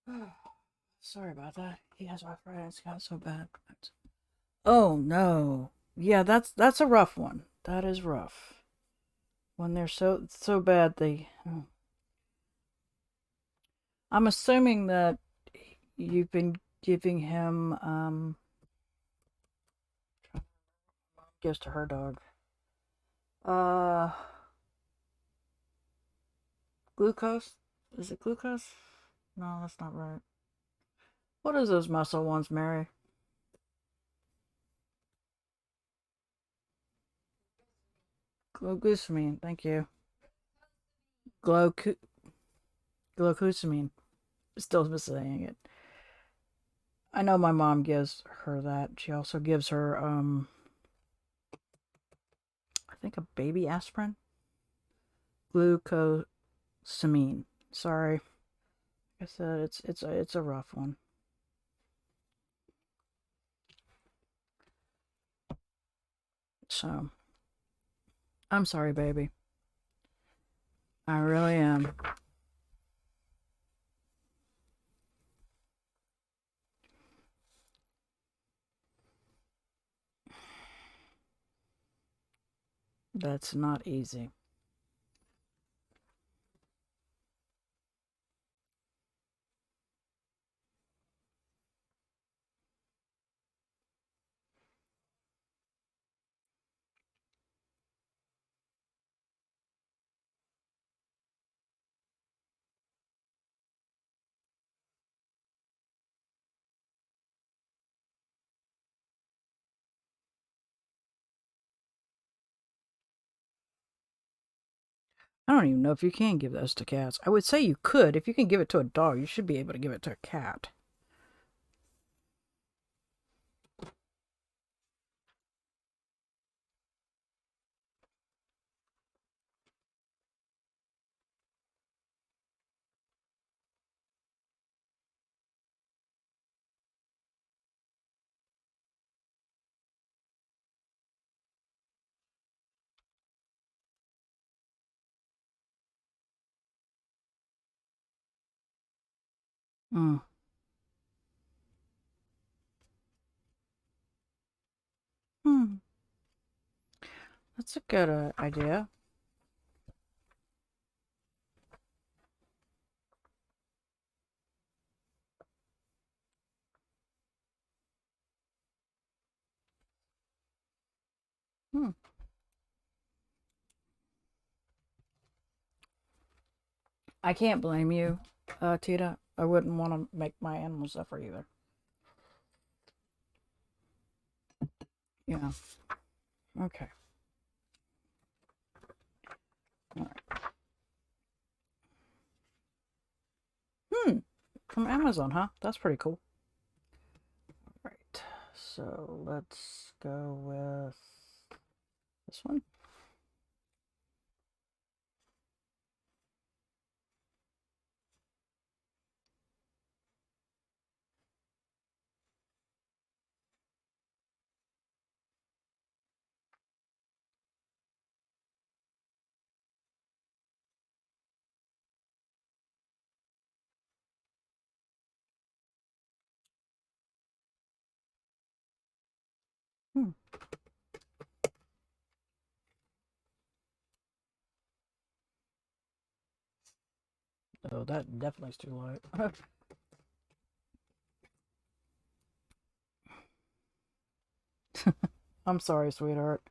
go. Sorry about that. He has arthritis. Got so bad. Oh no. Yeah, that's a rough one. That is rough. When they're so bad, I'm assuming that you've been giving him gives to her dog. Uh, glucose. Is it glucose? No, that's not right. What is those muscle ones, Mary? Glucosamine. Thank you. Glucosamine. Still saying it. I know my mom gives her that. She also gives her I think a baby aspirin. Gluco Samine. Sorry. Like I said, it's a rough one. So, I'm sorry, baby. I really am. That's not easy. I don't even know if you can give those to cats. I would say you could. If you can give it to a dog, you should be able to give it to a cat. Mm. Hmm. That's a good idea. Hmm. I can't blame you, Tita. I wouldn't want to make my animals suffer either. Yeah. Okay. All right. Hmm. From Amazon, huh? That's pretty cool. Right. So let's go with this one. Hmm. Oh, that definitely is too light. I'm sorry, sweetheart.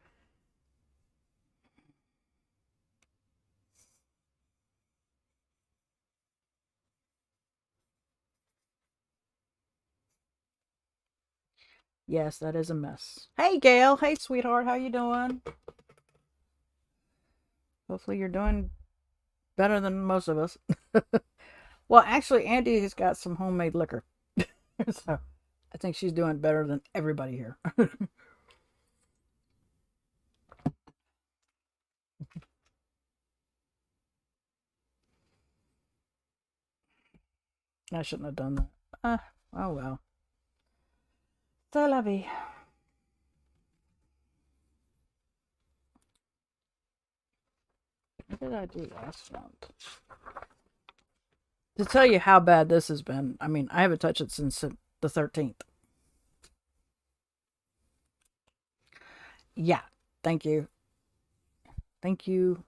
Yes, that is a mess. Hey, Gail. Hey, sweetheart. How you doing? Hopefully you're doing better than most of us. Well, actually, Andy has got some homemade liquor. So I think she's doing better than everybody here. I shouldn't have done that. Oh well. C'est la vie. What did I do last month? To tell you how bad this has been, I mean, I haven't touched it since the 13th. Yeah. Thank you. Thank you.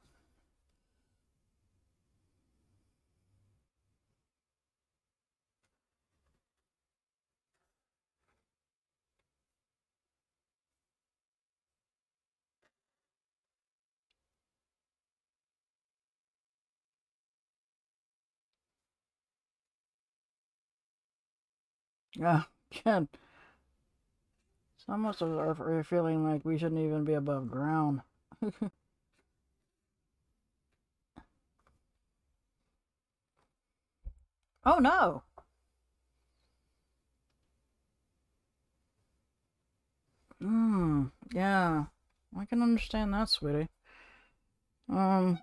Yeah. Good. Some of us are feeling like we shouldn't even be above ground. Oh no. Yeah. I can understand that, sweetie. Um,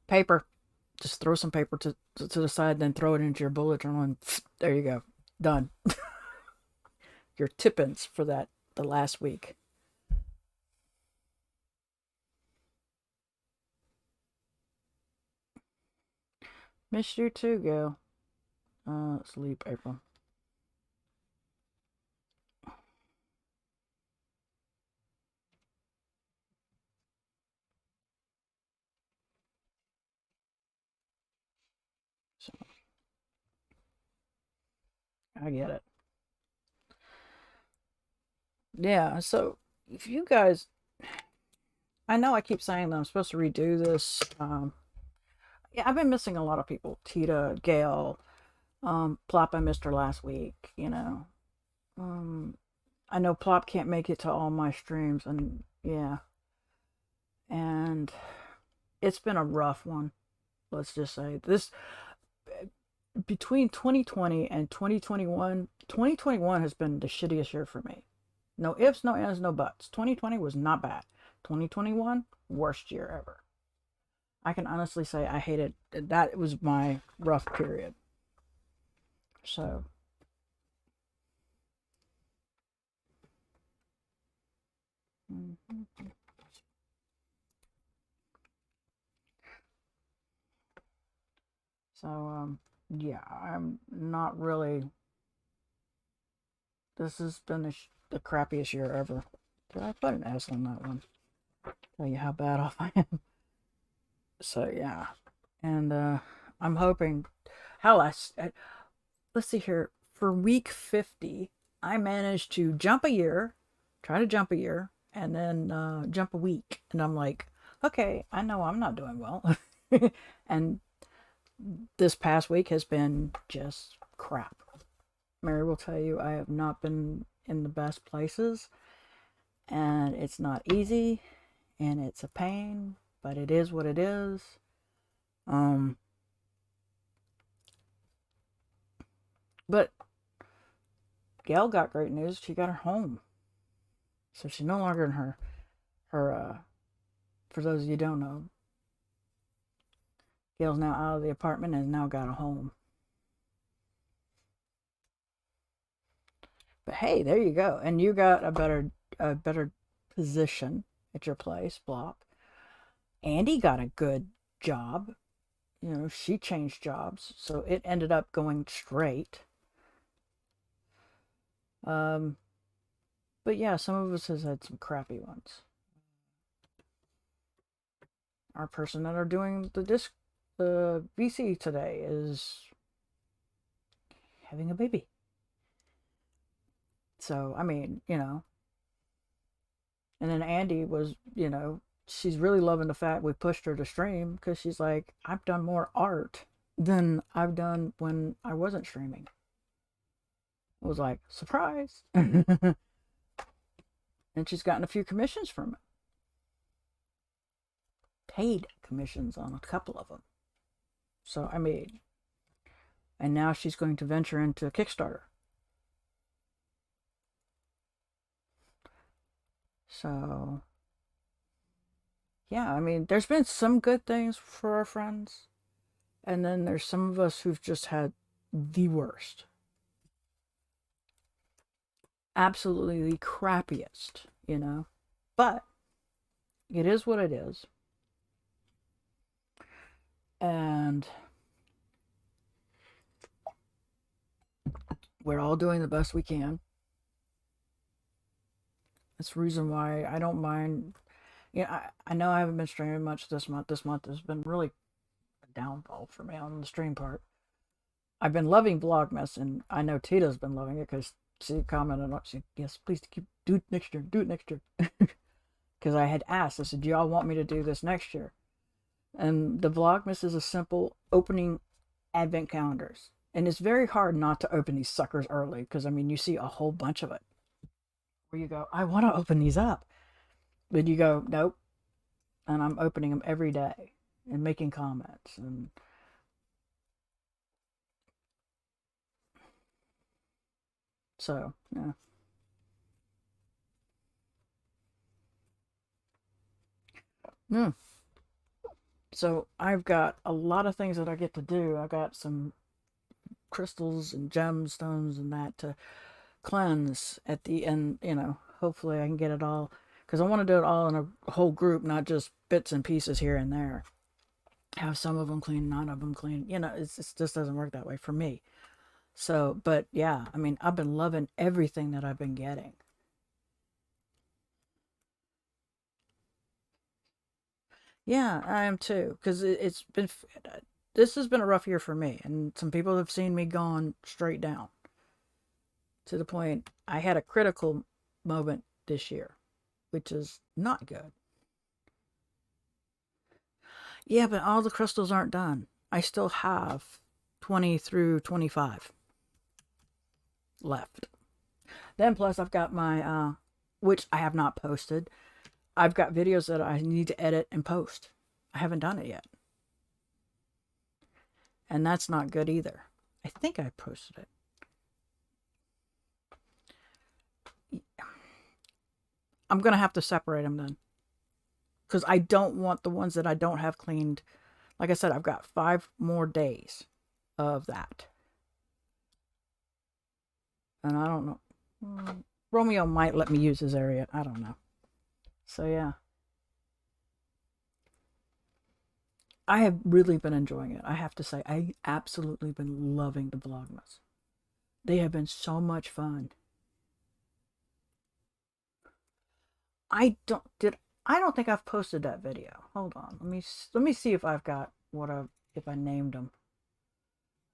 paper. Just throw some paper to the side, then throw it into your bullet journal, and there you go. Done. Your tip-ins for the last week. Missed you too, Gail. Sleep, April. So, I get it. Yeah, so if you guys, I know I keep saying that I'm supposed to redo this. Yeah, I've been missing a lot of people. Tita, Gail, Plop, I missed her last week, you know. Um, I know Plop can't make it to all my streams, and yeah, and it's been a rough one. Let's just say this between 2020 and 2021, 2021 has been the shittiest year for me. No ifs, no ands, no buts. 2020 was not bad. 2021, worst year ever. I can honestly say I hated that. It was my rough period. So, mm-hmm. So, yeah, I'm not really. This has been the crappiest year ever. Did I put an S on that one? Tell you how bad off I am. So yeah, and I'm hoping. Hell, let's see here. For week 50, I managed to jump a year, try to jump a year, and then jump a week. And I'm like, okay, I know I'm not doing well. And this past week has been just crap. Mary will tell you I have not been in the best places, and it's not easy, and it's a pain, but it is what it is. Um, but Gail got great news. She got her home, so she's no longer in her. For those of you who don't know, Gail's now out of the apartment and has now got a home. But hey, there you go, and you got a better position at your place, Blop. Andy got a good job. You know, she changed jobs, so it ended up going straight. Um, but yeah, some of us has had some crappy ones. Our person that are doing the VC today is having a baby. So, I mean, and then Andy was, she's really loving the fact we pushed her to stream because she's like, I've done more art than I've done when I wasn't streaming. I was like, surprise. And she's gotten a few commissions from it. Paid commissions on a couple of them. So, I mean, and now she's going to venture into Kickstarter. So, yeah, I mean, there's been some good things for our friends, and then there's some of us who've just had the worst. Absolutely the crappiest, But it is what it is. And we're all doing the best we can. That's the reason why I don't mind. I know I haven't been streaming much this month. This month has been really a downfall for me on the stream part. I've been loving Vlogmas, and I know Tita's been loving it because she commented on it. Yes, please do it next year. Do it next year. Because I had asked, I said, do y'all want me to do this next year? And the Vlogmas is a simple opening advent calendars. And it's very hard not to open these suckers early because, I mean, you see a whole bunch of it. Where you go, I want to open these up. But you go, nope. And I'm opening them every day and making comments. And so, yeah. So I've got a lot of things that I get to do. I've got some crystals and gemstones and that to cleanse at the end. Hopefully I can get it all, because I want to do it all in a whole group, not just bits and pieces here and there. Have some of them clean, none of them clean. It just doesn't work that way for me. So, but yeah, I mean, I've been loving everything that I've been getting. Yeah, I am too, because it's been, this has been a rough year for me, and some people have seen me gone straight down to the point I had a critical moment this year, which is not good. Yeah, but all the crystals aren't done. I still have 20 through 25 left. Then plus I've got my which I have not posted. I've got videos that I need to edit and post. I haven't done it yet. And that's not good either. I think I posted it. I'm going to have to separate them then. Because I don't want the ones that I don't have cleaned. Like I said, I've got 5 more days of that. And I don't know. Romeo might let me use his area. I don't know. So yeah. I have really been enjoying it. I have to say, I absolutely been loving the Vlogmas. They have been so much fun. I don't think I've posted that video. Hold on. Let me see if I've got if I named them.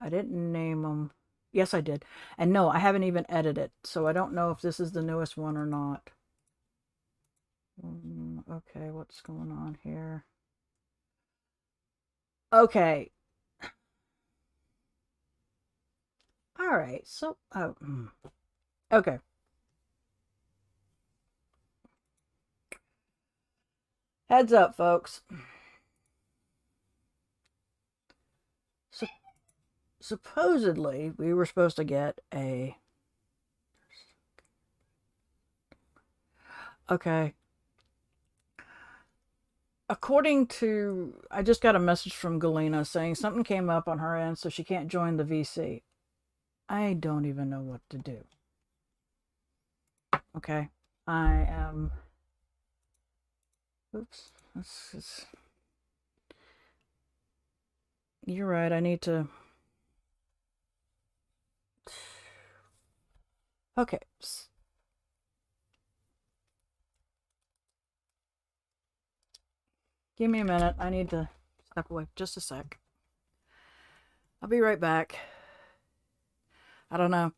I didn't name them. Yes, I did. And no, I haven't even edited it. So I don't know if this is the newest one or not. Okay, what's going on here? Okay. All right. So, okay. Heads up, folks. So, supposedly, we were supposed to get a... Okay. According to... I just got a message from Galena saying something came up on her end, so she can't join the VC. I don't even know what to do. Okay. I am... Oops. You're right, I need to... Okay. Give me a minute. I need to step away just a sec. I'll be right back. I don't know.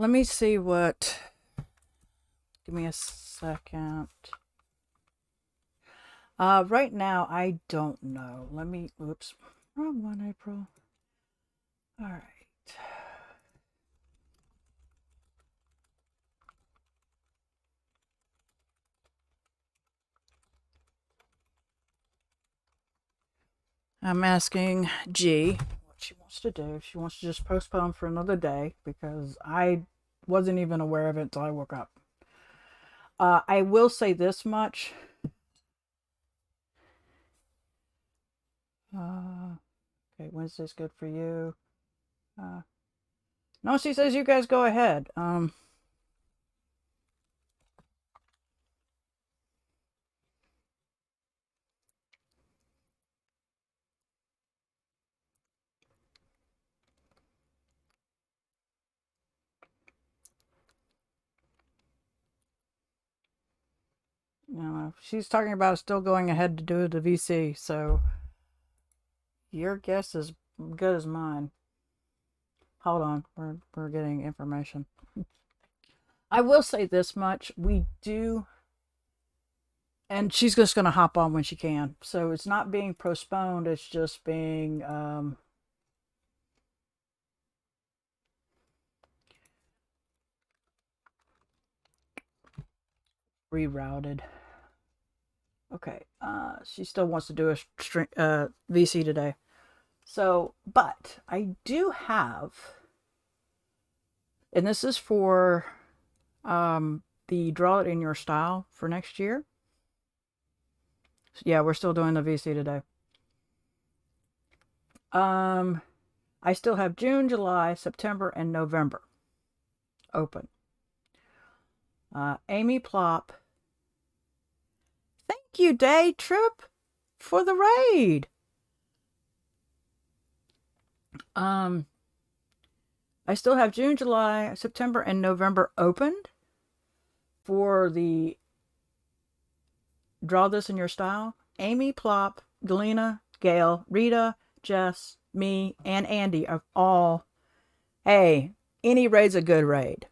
Let me see what Give me a second. Right now, I don't know. Let me, oops, wrong one, April. All right. I'm asking G what she wants to do. If she wants to just postpone for another day, because I wasn't even aware of it until I woke up. I will say this much. Okay, Wednesday's good for you. No, she says you guys go ahead. She's talking about still going ahead to do the VC, so your guess is good as mine. Hold on, we're getting information. I will say this much: we do, and she's just going to hop on when she can. So it's not being postponed; it's just being rerouted. Okay, she still wants to do a VC today. So, but I do have, and this is for the Draw It in Your Style for next year. Yeah, we're still doing the VC today. I still have June, July, September, and November open. Amy Plop. Thank you, Day Trip, for the raid. I still have June, July, September, and November opened for the Draw This in Your Style. Amy Plop, Galena, Gail, Rita, Jess, me, and Andy are all, hey, any raid's a good raid.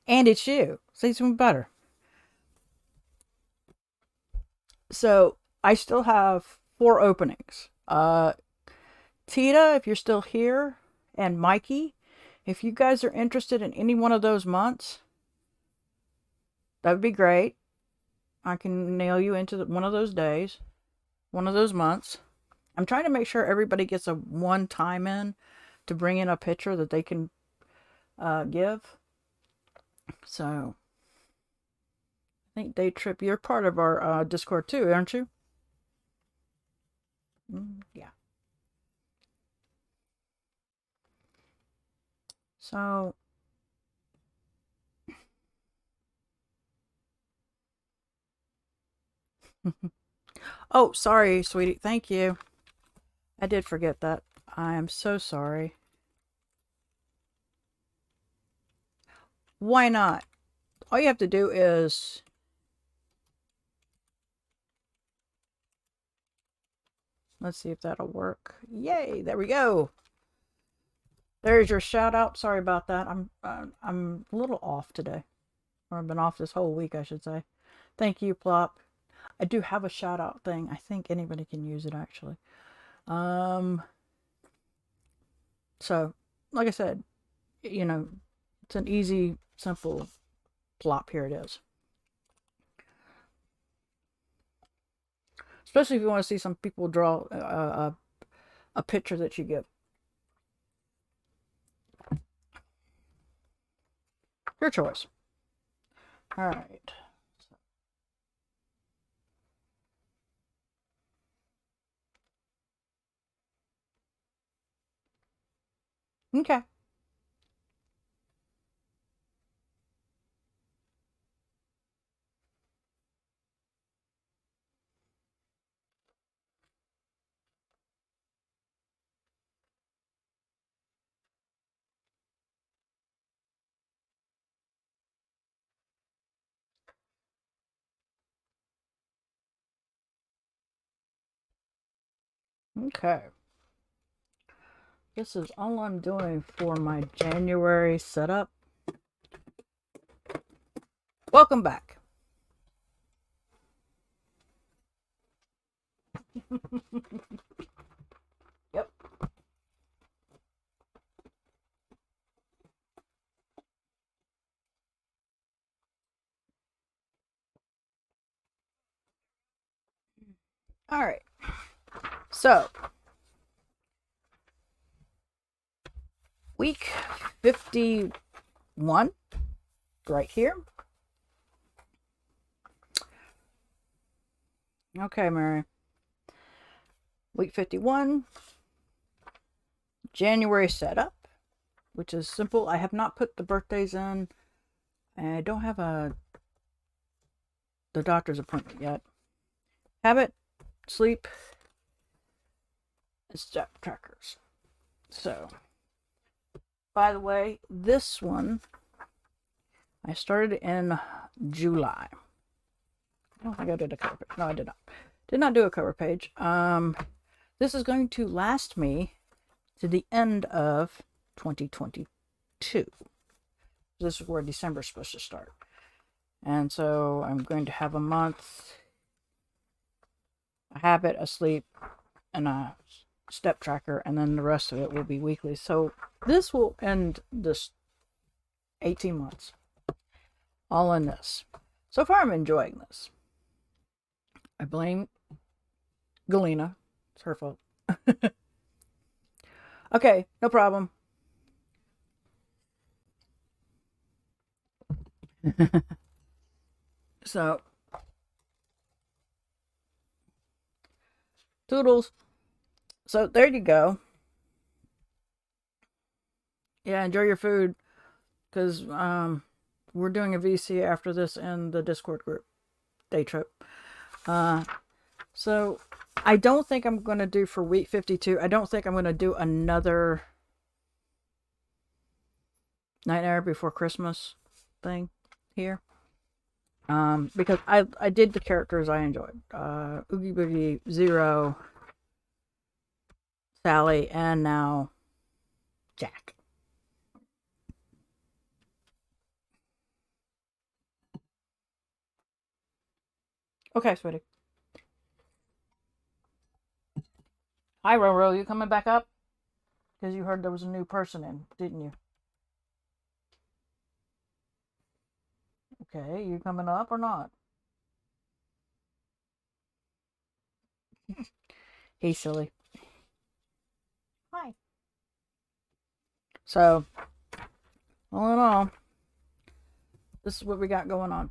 And it's you. Say something better. So I still have 4 openings. Tita, if you're still here, and Mikey, if you guys are interested in any one of those months, that would be great. I can nail you into one of those days, one of those months. I'm trying to make sure everybody gets a one time in to bring in a picture that they can give. So I think Day Trip, you're part of our Discord too, aren't you? Yeah. So oh, sorry, sweetie. Thank you. I did forget that. I am so sorry. Why not? All you have to do is let's see if that'll work. Yay, there we go. There's your shout out. Sorry about that. I'm a little off today. Or I've been off this whole week, I should say. Thank you, Plop. I do have a shout out thing. I think anybody can use it actually. So, like I said, you know, it's an easy, simple plop. Here it is. Especially if you want to see some people draw a picture that you give. Your choice. All right. Okay. Okay. This is all I'm doing for my January setup. welcome back. Yep. All right. So, week 51, right here. Okay, Mary. Week 51, January setup, which is simple. I have not put the birthdays in, and I don't have the doctor's appointment yet. Habit, sleep, and step trackers. So, by the way, this one I started in July. I don't think I did a cover page. No, I did not. Did not do a cover page. This is going to last me to the end of 2022. This is where December is supposed to start. And so I'm going to have a month, a habit, a sleep, and a step tracker, and then the rest of it will be weekly. So this will end this 18 months. All in this. So far I'm enjoying this. I blame Galena. It's her fault. Okay, no problem. So, toodles. So there you go. Yeah, enjoy your food, because we're doing a VC after this in the Discord group. Day trip. So I don't think I'm going to do for week 52. I don't think I'm going to do another Nightmare Before Christmas thing here. Because I did the characters I enjoyed. Oogie Boogie, Zero, Sally, and now Jack. Okay, sweetie. Hi, Roro. You coming back up? Because you heard there was a new person in, didn't you? Okay, you coming up or not? He's silly. Hi. So, all in all, this is what we got going on.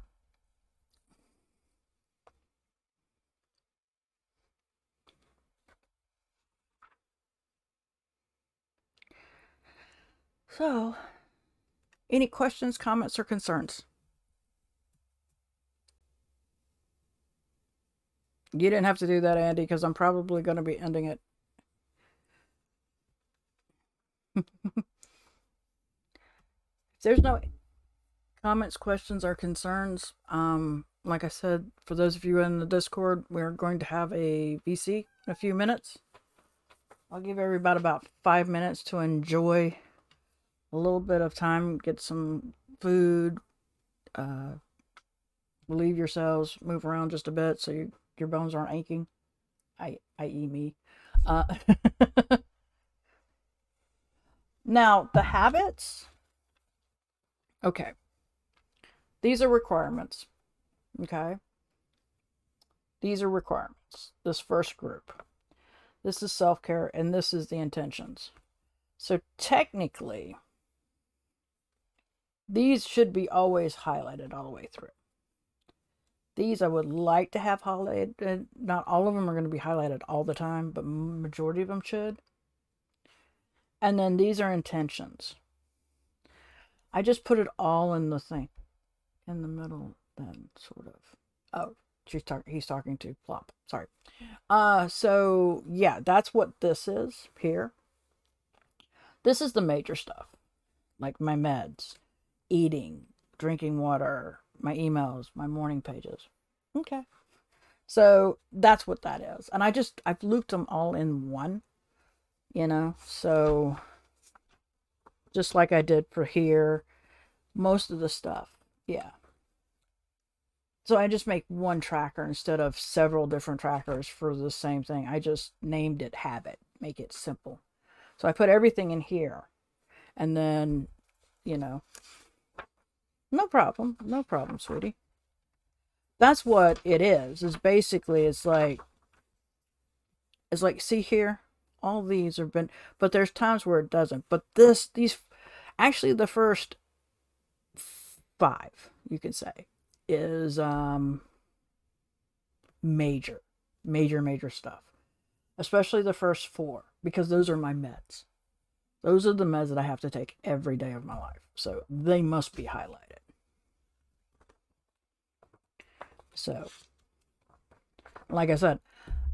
So, any questions, comments, or concerns? You didn't have to do that, Andy, because I'm probably going to be ending it. If there's no comments, questions, or concerns, like I said, for those of you in the Discord, we're going to have a VC in a few minutes. I'll give everybody about 5 minutes to enjoy a little bit of time, get some food, relieve yourselves, move around just a bit so your bones aren't aching, i.e. me. Now, the habits. Okay. These are requirements. Okay. These are requirements. This first group. This is self-care, and this is the intentions. So technically, these should be always highlighted all the way through. These I would like to have highlighted. Not all of them are going to be highlighted all the time, but majority of them should. And then these are intentions. I just put it all in the thing. In the middle, then, sort of. Oh, he's talking to Plop. Sorry. So, yeah, that's what this is here. This is the major stuff. Like my meds, eating, drinking water, my emails, my morning pages. Okay. So, that's what that is. And I've looped them all in one. So just like I did for here, most of the stuff, yeah. So I just make one tracker instead of several different trackers for the same thing. I just named it habit, make it simple. So I put everything in here, and then, you know, no problem, no problem, sweetie. That's what it is basically, it's like, see here, all these have been, but there's times where it doesn't. But these, actually the first 5, you can say, is major stuff. Especially the first 4, because those are my meds. Those are the meds that I have to take every day of my life. So they must be highlighted. So, like I said,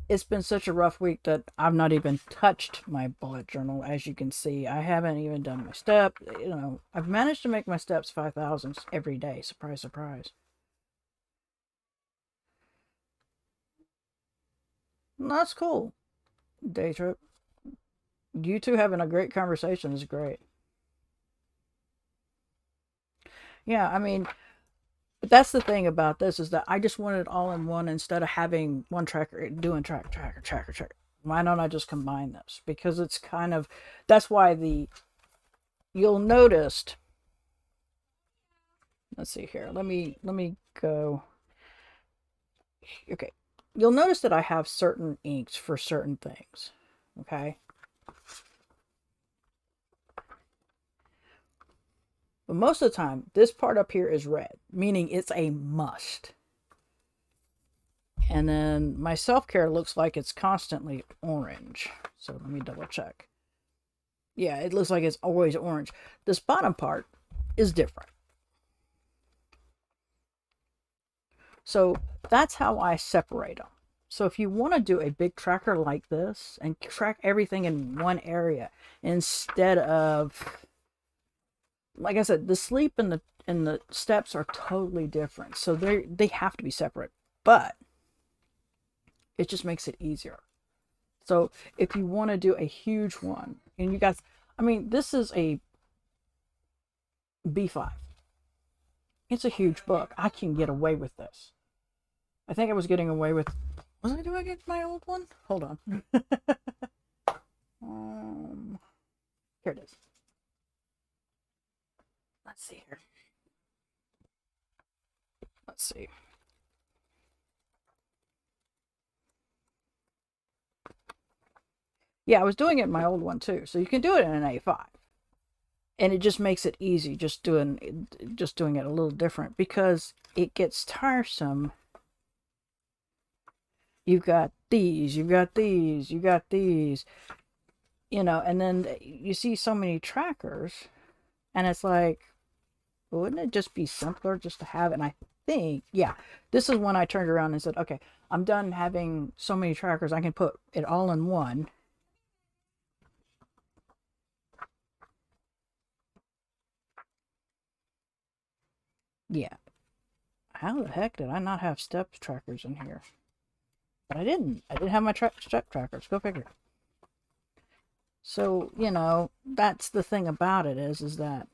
it's been such a rough week that I've not even touched my bullet journal. As you can see, I haven't even done my step. You know, I've managed to make my steps 5,000 every day. Surprise, surprise. That's cool. Day trip. You two having a great conversation is great. Yeah, I mean, but that's the thing about this, is that I just want it all in one instead of having one tracker doing tracker. Why don't I just combine this? Because it's kind of, that's why you'll notice, let's see here. Let me go. Okay. You'll notice that I have certain inks for certain things. Okay? But most of the time, this part up here is red, meaning it's a must. And then my self-care looks like it's constantly orange. So let me double check. Yeah, it looks like it's always orange. This bottom part is different. So that's how I separate them. So if you want to do a big tracker like this and track everything in one area instead of, like I said, the sleep and the steps are totally different. So they have to be separate. But it just makes it easier. So if you want to do a huge one, and you guys, I mean, this is a B5. It's a huge book. I can get away with this. I think I was getting away with, was I doing it my old one? Hold on. Here it is. Let's see here. Let's see. Yeah, I was doing it in my old one too. So you can do it in an A5. And it just makes it easy just doing it a little different, because it gets tiresome. You've got these, you've got these, you've got these, you know, and then you see so many trackers, and it's like, wouldn't it just be simpler just to have it? And I think, yeah, this is when I turned around and said, okay, I'm done having so many trackers. I can put it all in one. Yeah. How the heck did I not have step trackers in here? But I didn't. I didn't have my step trackers. Go figure. So, you know, that's the thing about it is that,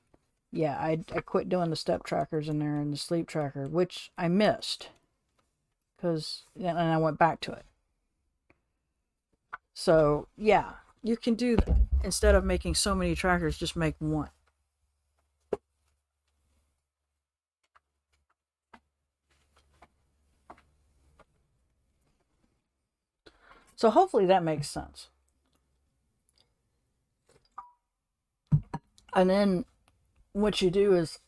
yeah, I quit doing the step trackers in there and the sleep tracker, which I missed. And I went back to it. So, yeah, you can do that. Instead of making so many trackers, just make one. So hopefully that makes sense. And then what you do is,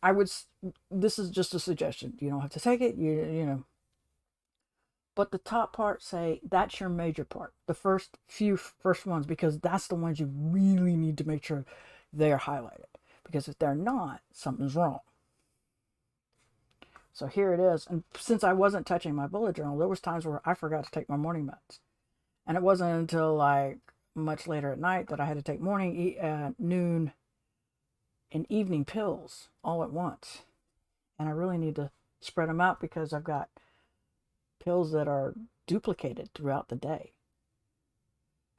this is just a suggestion. You don't have to take it, you know. But the top part, say, that's your major part. The first ones, because that's the ones you really need to make sure they're highlighted. Because if they're not, something's wrong. So here it is. And since I wasn't touching my bullet journal, there was times where I forgot to take my morning meds. And it wasn't until like much later at night that I had to take morning, noon, and evening pills all at once. And I really need to spread them out, because I've got pills that are duplicated throughout the day.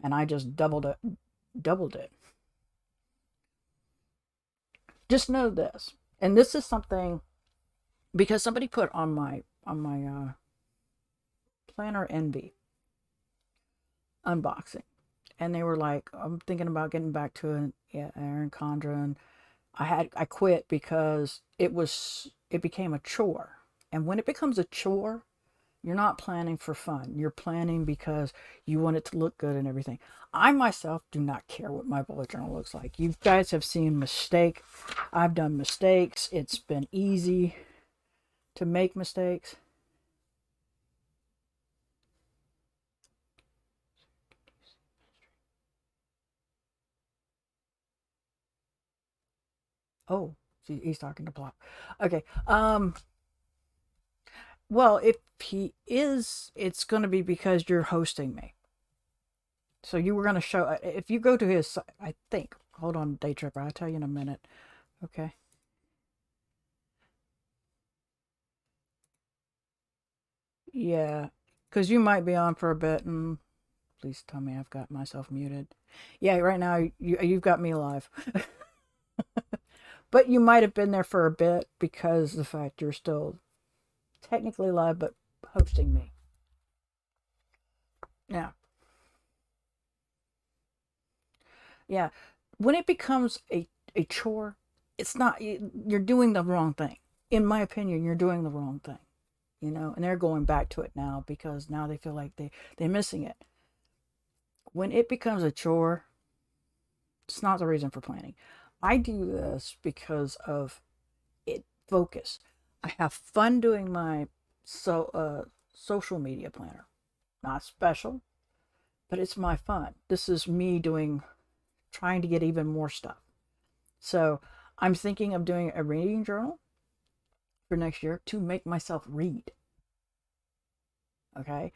And I just doubled it. Just know this. And this is something, because somebody put on my planner envy unboxing, and they were like, I'm thinking about getting back to it. Yeah, Aaron Condra, and I quit because it became a chore. And when it becomes a chore, you're not planning for fun. You're planning because you want it to look good and everything. I myself do not care what my bullet journal looks like. You guys have seen mistake. I've done mistakes. It's been easy to make mistakes. Oh, he's talking to Plop. Okay. Well, if he is, it's going to be because you're hosting me. So you were going to show, if you go to his, I think, hold on, Day Tripper, I'll tell you in a minute. Okay. Yeah, because you might be on for a bit, and please tell me I've got myself muted. Yeah, right now you've got me live. But you might have been there for a bit because the fact you're still technically live, but hosting me. Yeah. Yeah. When it becomes a chore, it's not, you're doing the wrong thing. In my opinion, you're doing the wrong thing. And they're going back to it now because now they feel like they're missing it. When it becomes a chore, it's not the reason for planning. I do this because of it focus. I have fun doing my social media planner. Not special, but it's my fun. This is me trying to get even more stuff. So I'm thinking of doing a reading journal for next year to make myself read. Okay,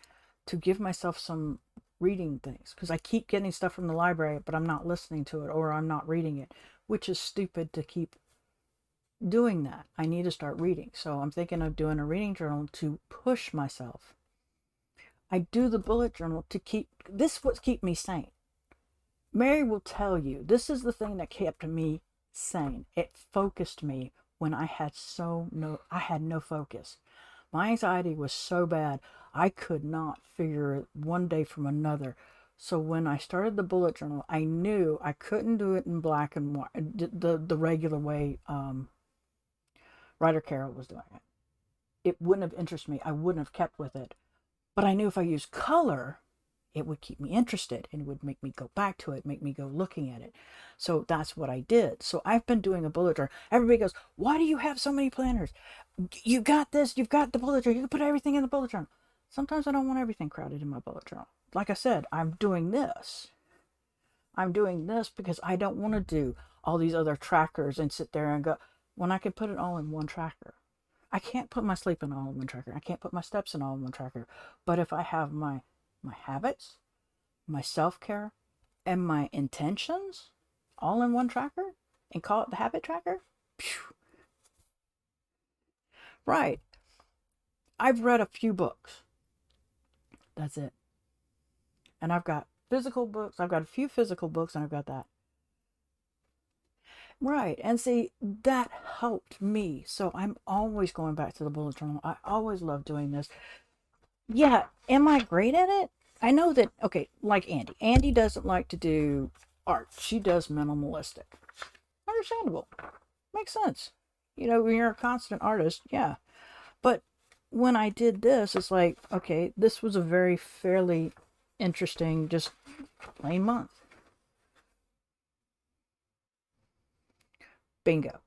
to give myself some reading things because I keep getting stuff from the library, but I'm not listening to it or I'm not reading it, which is stupid to keep doing that. I need to start reading. So I'm thinking of doing a reading journal to push myself. I do the bullet journal to keep me sane. Mary will tell you, this is the thing that kept me sane. It focused me when I had no focus. My anxiety was so bad, I could not figure it one day from another. So when I started the bullet journal, I knew I couldn't do it in black and white, the regular way Ryder Carroll was doing it. It wouldn't have interested me. I wouldn't have kept with it. But I knew if I used color, it would keep me interested and it would make me go back to it, make me go looking at it. So that's what I did. So I've been doing a bullet journal. Everybody goes, why do you have so many planners? You got this, you've got the bullet journal, you can put everything in the bullet journal. Sometimes I don't want everything crowded in my bullet journal. Like I said, I'm doing this. I'm doing this because I don't want to do all these other trackers and sit there and go, when I can put it all in one tracker. I can't put my sleep in all in one tracker. I can't put my steps in all in one tracker. But if I have my habits, my self-care, and my intentions all in one tracker and call it the habit tracker, phew, right. I've read a few books. That's it. And I've got physical books. I've got a few physical books and I've got that. Right. And see, that helped me. So I'm always going back to the bullet journal. I always love doing this. Yeah. Am I great at it? I know that, okay, like Andy. Andy doesn't like to do art. She does minimalistic. Understandable. Makes sense. When you're a constant artist, yeah. But when I did this, it's like, okay, this was a very fairly interesting, just plain month. Bingo.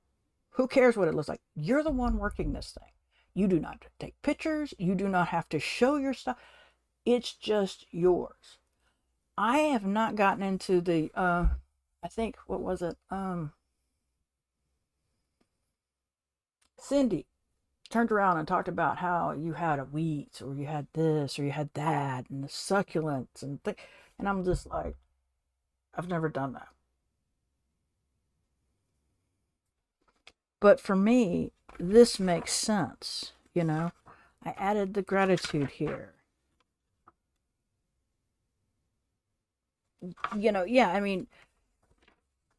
Who cares what it looks like? You're the one working this thing. You do not take pictures. You do not have to show your stuff. It's just yours. I have not gotten into the, I think, what was it? Cindy turned around and talked about how you had a wheat or you had this or you had that and the succulents and I'm just like, I've never done that. But for me, this makes sense. I added the gratitude here. Yeah, I mean,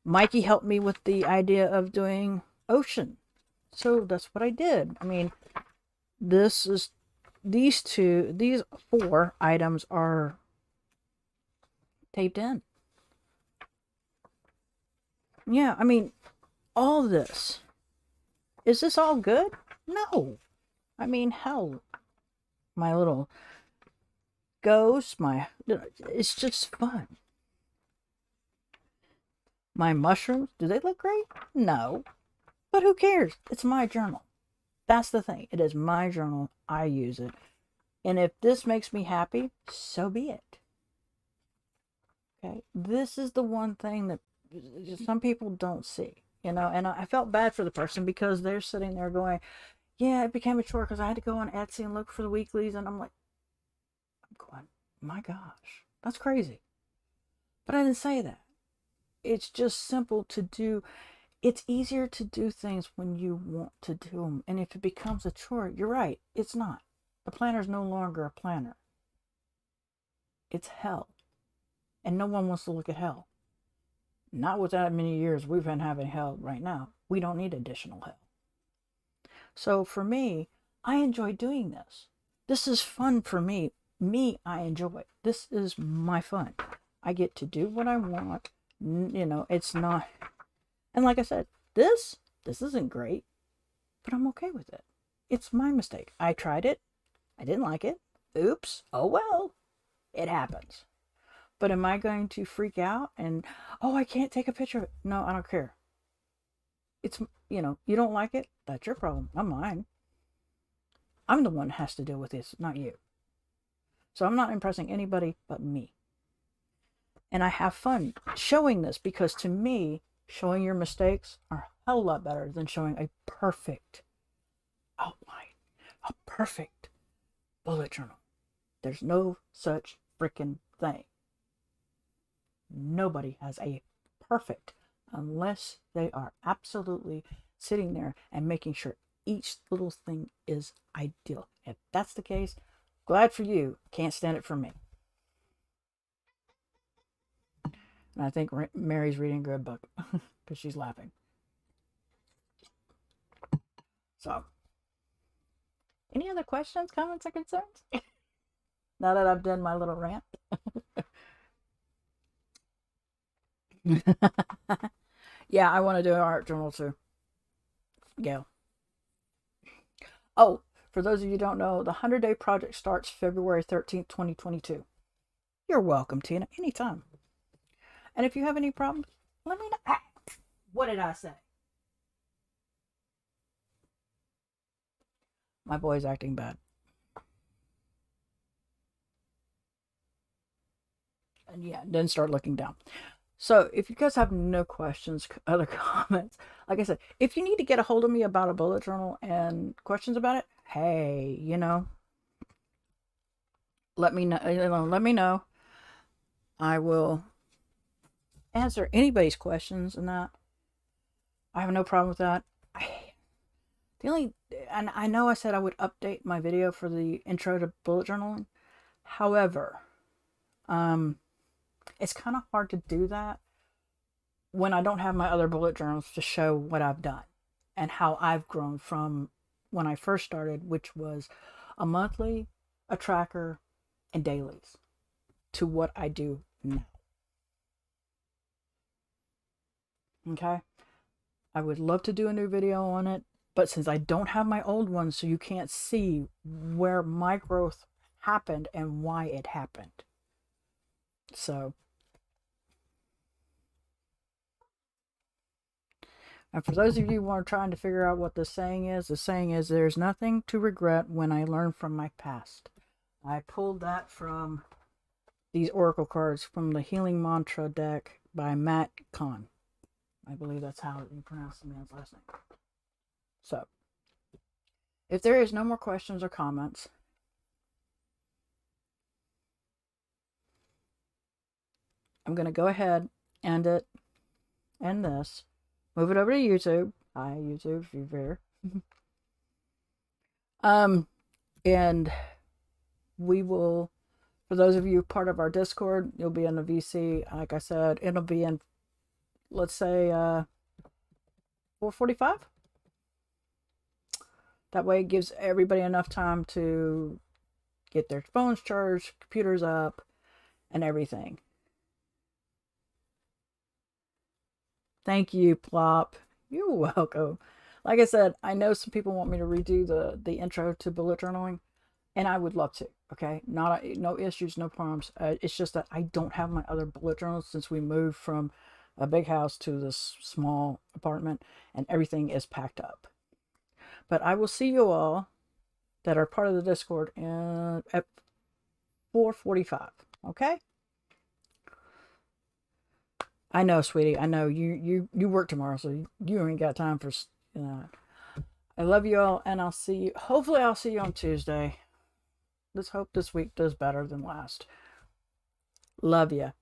Mikey helped me with the idea of doing ocean. So that's what I did. I mean, these 4 items are taped in. Yeah, I mean, all this. Is this all good? No. I mean, hell, my little ghost, it's just fun. My mushrooms, do they look great? No. But who cares? It's my journal. That's the thing. It is my journal. I use it. And if this makes me happy, so be it. Okay? This is the one thing that some people don't see, you know, and I felt bad for the person because they're sitting there going, yeah, it became a chore because I had to go on Etsy and look for the weeklies. And I'm like, I'm going, my gosh, that's crazy. But I didn't say that. It's just simple to do. It's easier to do things when you want to do them. And if it becomes a chore, you're right, it's not. The planner is no longer a planner. It's hell. And no one wants to look at hell. Not with that many years we've been having hell right now. We don't need additional hell. So for me, I enjoy doing this. This is fun for me. I enjoy it. This is my fun. I get to do what I want. You know, it's not. And like I said, this isn't great, but I'm okay with it. It's my mistake. I tried it. I didn't like it. Oops. Oh well. It happens. But am I going to freak out and, oh, I can't take a picture of it? No, I don't care. It's, you know, you don't like it? That's your problem, not mine. I'm the one that has to deal with this, not you. So I'm not impressing anybody but me. And I have fun showing this because to me, showing your mistakes are a hell of a lot better than showing a perfect outline, a perfect bullet journal. There's no such freaking thing. Nobody has a perfect unless they are absolutely sitting there and making sure each little thing is ideal. If that's the case, glad for you. Can't stand it for me. And I think Mary's reading a good book because she's laughing. So, any other questions, comments, or concerns? Now that I've done my little rant. Yeah, I want to do an art journal too. Gail. Oh, for those of you who don't know, the 100-day project starts February 13th, 2022. You're welcome, Tina, anytime. And if you have any problems, let me know. Ah, what did I say? My boy's acting bad. And yeah, then start looking down. So if you guys have no questions, other comments, like I said, if you need to get a hold of me about a bullet journal and questions about it, hey, you know, let me know. Let me know. I will answer anybody's questions, and that I have no problem with that. The only, and I know I said I would update my video for the intro to bullet journaling. However, it's kind of hard to do that when I don't have my other bullet journals to show what I've done and how I've grown from when I first started, which was a monthly, a tracker, and dailies, to what I do now. Okay? I would love to do a new video on it, but since I don't have my old ones, so you can't see where my growth happened and why it happened. So, and for those of you who are trying to figure out what the saying is there's nothing to regret when I learn from my past. I pulled that from these oracle cards from the Healing Mantra deck by Matt Kahn. I believe that's how you pronounce the man's last name. So, if there is no more questions or comments, I'm going to go ahead and end this. Move it over to YouTube. Hi, YouTube, if you're there. And we will, for those of you part of our Discord, you'll be in the VC. Like I said, it'll be in, let's say, 4:45. That way it gives everybody enough time to get their phones charged, computers up, and everything. Thank you, Plop. You're welcome. Like I said, I know some people want me to redo the intro to bullet journaling, and I would love to. Okay, no issues, no problems. It's just that I don't have my other bullet journals since we moved from a big house to this small apartment, and everything is packed up. But I will see you all that are part of the Discord at 4:45. Okay. I know, sweetie. I know you work tomorrow, so you ain't got time for. I love you all, and I'll see you. Hopefully, I'll see you on Tuesday. Let's hope this week does better than last. Love you.